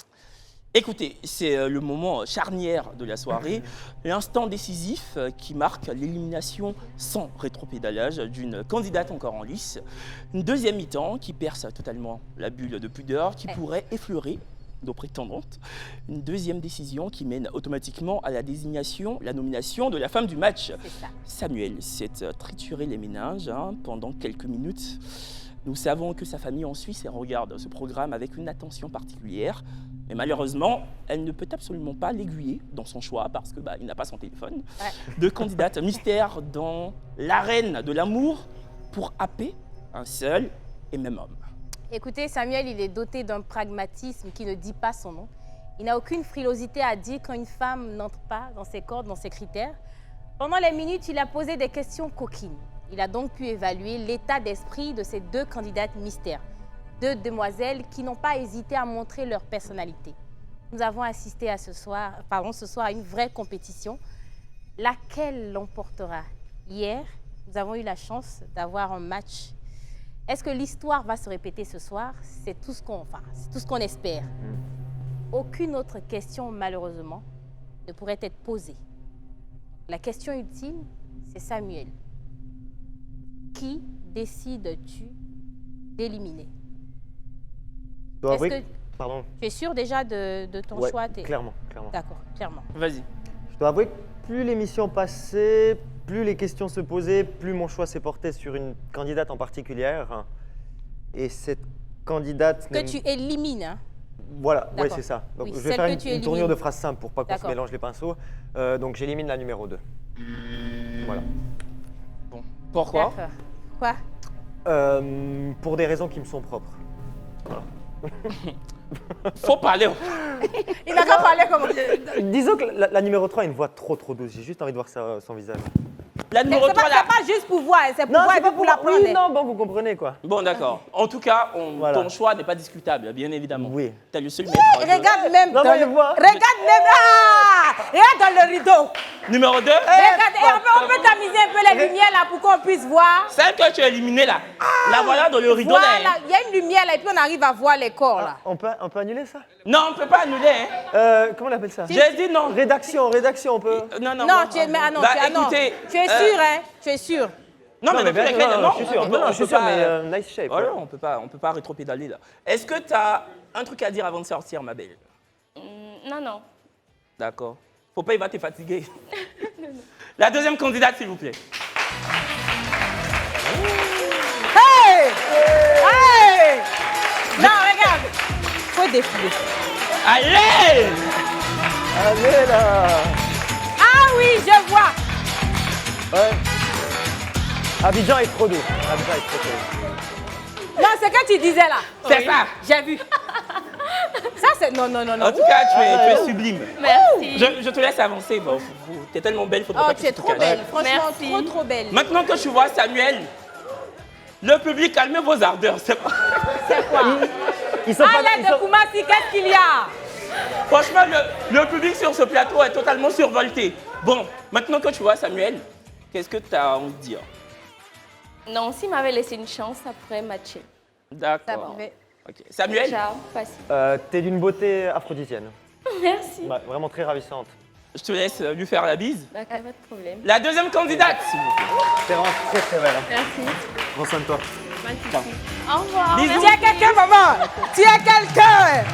Écoutez, c'est le moment charnière de la soirée, l'instant décisif qui marque l'élimination sans rétropédalage d'une candidate encore en lice. Une deuxième mi-temps qui perce totalement la bulle de pudeur qui pourrait effleurer nos prétendantes. Une deuxième décision qui mène automatiquement à la désignation, la nomination de la femme du match. C'est ça. Samuel s'est trituré les méninges pendant quelques minutes. Nous savons que sa famille en Suisse et regarde ce programme avec une attention particulière. Mais malheureusement, elle ne peut absolument pas l'aiguiller dans son choix parce que il n'a pas son téléphone. Ouais. De candidate mystère dans l'arène de l'amour pour happer un seul et même homme. Écoutez, Samuel, il est doté d'un pragmatisme qui ne dit pas son nom. Il n'a aucune frilosité à dire quand une femme n'entre pas dans ses cordes, dans ses critères. Pendant les minutes, il a posé des questions coquines. Il a donc pu évaluer l'état d'esprit de ces 2 candidates mystères. 2 demoiselles qui n'ont pas hésité à montrer leur personnalité. Nous avons assisté ce soir à une vraie compétition. Laquelle l'emportera? Hier, nous avons eu la chance d'avoir un match. Est-ce que l'histoire va se répéter ce soir? C'est tout ce qu'on espère. Aucune autre question, malheureusement, ne pourrait être posée. La question ultime, c'est Samuel. Qui décides-tu d'éliminer? Je dois Est-ce avouer que Pardon. tu es sûr déjà de ton Ouais, choix? clairement. D'accord, clairement. Vas-y. Je dois avouer que plus l'émission passait, plus les questions se posaient, plus mon choix s'est porté sur une candidate en particulier. Et cette candidate... Que tu élimines, hein? Voilà, oui, D'accord. c'est ça. Donc Oui, je celle vais faire que une tu tournure élimines. de phrase simple pour pas qu'on se D'accord. mélange les pinceaux. Donc j'élimine la numéro 2. Voilà. Bon, pourquoi? D'accord. Quoi? Pour des raisons qui me sont propres. Faut parler. Il n'a qu'à parler comme... Disons que la numéro 3 a une voix trop douce. J'ai juste envie de voir son visage. La numéro C'est 3, là. pas juste pour voir, c'est pour Non, voir c'est et pas puis pour pour la l'apprendre. Oui, non, bon, vous comprenez quoi. Bon, d'accord. En tout cas, Voilà. ton choix n'est pas discutable, bien évidemment. Oui. T'es le seul maître. Regarde même Non, dans mais le... vois. Regarde même... Ah, regarde dans le rideau. Numéro 2. Regarde, et on peut tamiser un peu les lumières là pour qu'on puisse voir. Celle que tu as éliminée là. La voilà dans le rideau là. Voilà, hein. il y a une lumière là et puis on arrive à voir les corps là. On peut annuler ça Non, on ne peut pas annuler. Hein. Comment on appelle ça J'ai dit non. Rédaction, on peut. Non, non, Non, tu es... Mais, ah non, Bah, tu, ah, non. écoutez, Tu es sûr, hein? Tu es sûr? Non, mais dans tous les cas, non, je suis sûr. on peut- Non, on je suis peut sûr, pas- mais nice shape. Voilà, ouais. on peut pas rétropédaler là. Est-ce que tu as un truc à dire avant de sortir, ma belle? Non, non. D'accord. Faut pas, il va te fatiguer. La deuxième candidate, s'il vous plaît. Hey! Hey! Non, regarde. Faut défiler. Allez! Allez là. Ah oui, je vois. Ouais. Abidjan est trop doux. Abidjan est trop doux. Non, c'est que tu disais là. C'est ça. J'ai vu. Ça, c'est... Non, non, non, non. En tout cas, tu es sublime. Merci. Je te laisse avancer. Bon, tu es tellement belle, faudrait Oh, pas que tu es te trop caches. belle. Franchement, Merci. trop, trop belle. Maintenant que tu vois Samuel, le public, calmez vos ardeurs. C'est pas... C'est quoi? Ils sont pas Alain ils de sont- Koumassi, qu'est-ce qu'il y a? Franchement, le public sur ce plateau est totalement survolté. Bon, maintenant que tu vois Samuel, qu'est-ce que tu as envie de dire? Non, s'il m'avait laissé une chance, ça pourrait matcher. Ça D'accord. pouvait. Ok. Samuel, Ciao, facile. T'es d'une beauté aphrodisienne. Merci. Ouais, vraiment très ravissante. je te laisse lui faire la bise. D'accord, pas de problème. La deuxième candidate, s'il vous plaît. C'est vraiment très très belle. hein. Merci. Prends soin de toi. Au revoir. Bisous. Tu es quelqu'un, maman. Tu es quelqu'un.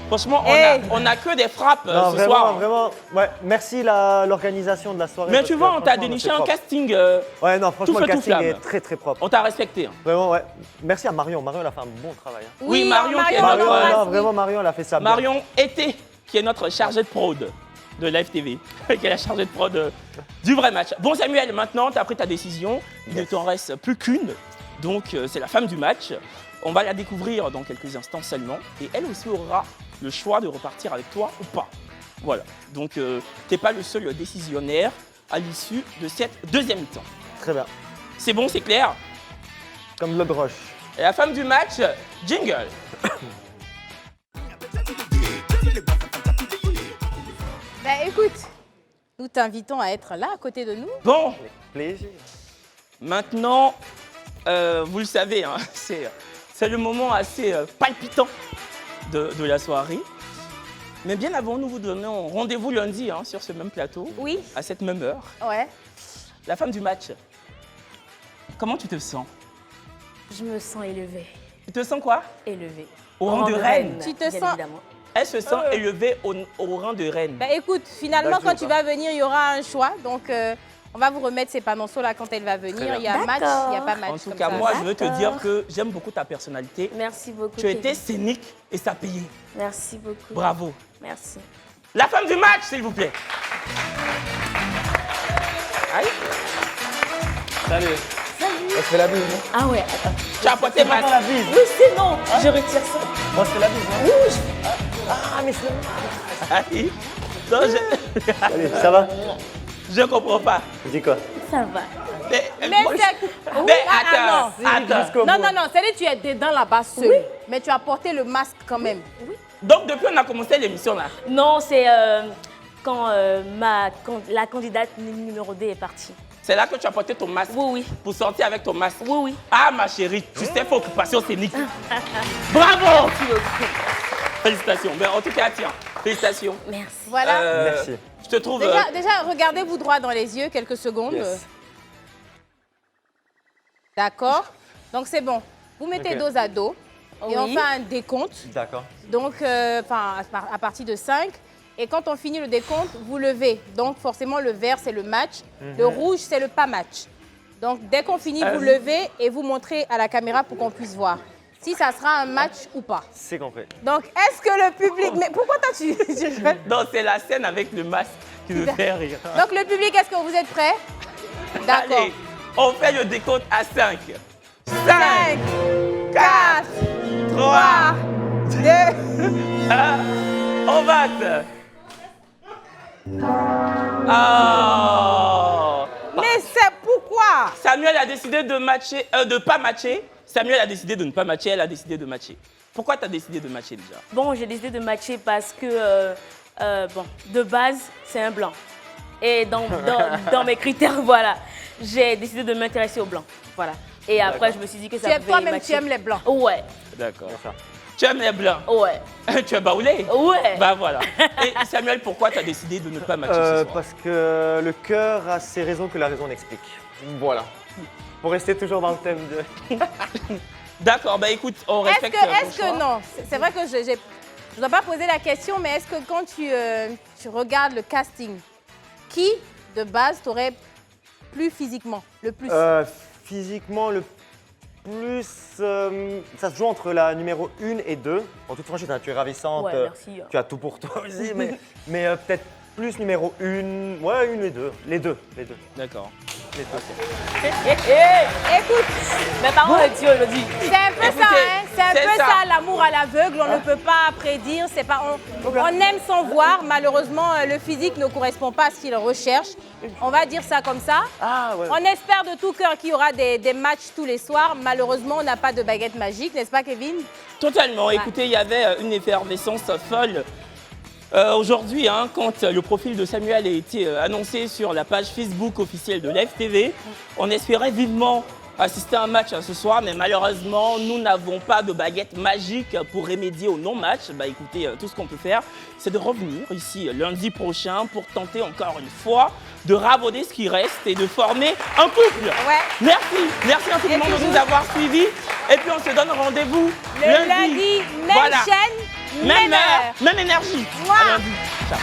Franchement, Hey. on a que des frappes Non, ce vraiment, soir. vraiment. Ouais, merci l'organisation de la soirée. Mais parce tu que vois, on t'a franchement, déniché c'est un propre. casting. Ouais, non, franchement, tout le feu, tout casting flamme. est très très propre. On t'a respecté. hein. Vraiment, ouais. Merci à Marion. Marion, elle a fait un bon travail. hein. Oui, Marion qui est on notre- l'embrasse, non, oui. vraiment, Marion, elle a fait ça bien. Marion Été, qui est notre chargée de prod de Live TV, qui est la chargée de prod du vrai match. Bon Samuel, maintenant tu as pris ta décision, il ne t'en reste plus qu'une, donc c'est la femme du match. On va la découvrir dans quelques instants seulement, et elle aussi aura le choix de repartir avec toi ou pas. Voilà, donc tu n'es pas le seul décisionnaire à l'issue de cette deuxième mi-temps. Très bien. C'est bon, c'est clair. Comme le broche. Et la femme du match, jingle. Ben écoute, nous t'invitons à être là à côté de nous. Bon, Plaisir. maintenant, vous le savez, hein, c'est le moment assez palpitant de la soirée. Mais bien avant, nous vous donnons rendez-vous lundi hein, sur ce même plateau, Oui. à cette même heure. Ouais. La femme du match, comment tu te sens? Je me sens élevée. Tu te sens quoi? Élevée. Au rang de reine. Tu te bien sens- évidemment. Elle se sent élevée au rang de reine. Ben écoute, finalement, D'accord, quand tu vas venir, il y aura un choix. Donc, on va vous remettre ces panonceaux là quand elle va venir. bien. Il y a match, il n'y a pas match. En tout comme cas, ça. moi, je veux te dire que j'aime beaucoup ta personnalité. Merci beaucoup. Tu as été Kevin. scénique et ça a payé. Merci beaucoup. Bravo. Merci. La femme du match, s'il vous plaît. Aïe. Salut. On se fait la bise. Ah ouais, attends. Tu as apporté ma... la bise. Oui, c'est non. Je retire ça. On se fait la bise. hein. Ah, mais c'est... Aïe. Non, Salut, ça va? je comprends pas. Dis quoi? Ça va. Mais Mais moi, c'est... mais Oui, ah, attends. Jusqu'au non, bout. non, non, c'est-à-dire tu es dedans là-bas seul. Mais tu as porté le masque quand même. Donc, depuis on a commencé l'émission là. Non, c'est quand la candidate numéro 2 est partie. C'est là que tu as porté ton masque. Oui, oui. Pour sortir avec ton masque. Oui, oui. Ah, ma chérie, tu sais, faut occupation scénique. Bravo. Félicitations. Mais en tout cas, tiens, félicitations. Merci. Voilà. Merci. Je te trouve... Déjà, regardez-vous droit dans les yeux quelques secondes. Yes. D'accord. Donc, c'est bon. Vous mettez Ok. dos à dos. Et on Oui. fait un décompte. D'accord. Donc, à partir de 5. Et quand on finit le décompte, vous levez. Donc, forcément, le vert, c'est le match. Le rouge, c'est le pas match. Donc, dès qu'on finit, vous levez et vous montrez à la caméra pour qu'on puisse voir si ça sera un match ou pas. C'est compris. Donc, est-ce que le public... Mais pourquoi toi, tu rigoles? Non, c'est la scène avec le masque qui me fait rire. Donc, le public, est-ce que vous êtes prêts? D'accord. Allez, on fait le décompte à 5. 5, 5, 4, 3, 2... 1, on vote. Oh. Samuel a décidé de pas matcher. Samuel a décidé de ne pas matcher, elle a décidé de matcher. Pourquoi tu as décidé de matcher déjà? Bon, j'ai décidé de matcher parce que, de base, c'est un blanc. Et dans mes critères, voilà, j'ai décidé de m'intéresser aux blancs. Voilà. Et après, je me suis dit que ça pouvait Toi-même, matcher. tu aimes les blancs. Ouais, D'accord. Tu aimes les blancs? ouais, Tu es baoulé? ouais. Bah voilà. Et Samuel, pourquoi tu as décidé de ne pas matcher ce soir? Parce que le cœur a ses raisons que la raison n'explique. Voilà. Pour rester toujours dans le thème de... D'accord, bah écoute, on respecte Est-ce ton choix. que non, c'est vrai que je ne dois pas poser la question, mais est-ce que quand tu regardes le casting, qui de base t'aurait plu physiquement, le plus? Physiquement, le plus... ça se joue entre la numéro 1 et 2. En toute franchise, tu es ravissante. Ouais, merci. Tu as tout pour toi aussi, mais peut-être plus numéro 1. Ouais, 1 et 2. Les deux. D'accord. Les deux. Écoute, Mes parents le disent aujourd'hui. c'est un peu Écoutez, ça, hein, c'est un c'est peu ça. ça, l'amour à l'aveugle, on ne peut pas prédire, c'est pas, on aime sans voir, malheureusement le physique ne correspond pas à ce qu'il recherche, on va dire ça comme ça. Ah ouais. On espère de tout cœur qu'il y aura des matchs tous les soirs, malheureusement on n'a pas de baguette magique, n'est-ce pas Kevin? Totalement. Écoutez, il y avait une effervescence folle. Aujourd'hui, quand le profil de Samuel a été annoncé sur la page Facebook officielle de Live TV, on espérait vivement assister à un match ce soir, mais malheureusement, nous n'avons pas de baguette magique pour remédier au non-match. Bah écoutez, tout ce qu'on peut faire, c'est de revenir ici lundi prochain pour tenter encore une fois de ravauder ce qui reste et de former un couple. Ouais. Merci infiniment de nous avoir suivis. Et puis on se donne rendez-vous Le lundi, même Voilà. chaîne, Même heure. heure, même énergie. Wow. À lundi. Ciao.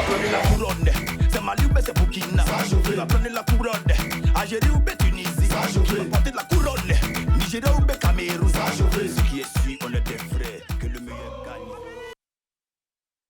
Prenez la couronne, c'est Mali ou c'est Burkina. Prenez la couronne, Algérie ou Tunisie. Portez la couronne, Nigeria ou Cameroun. Ce qui est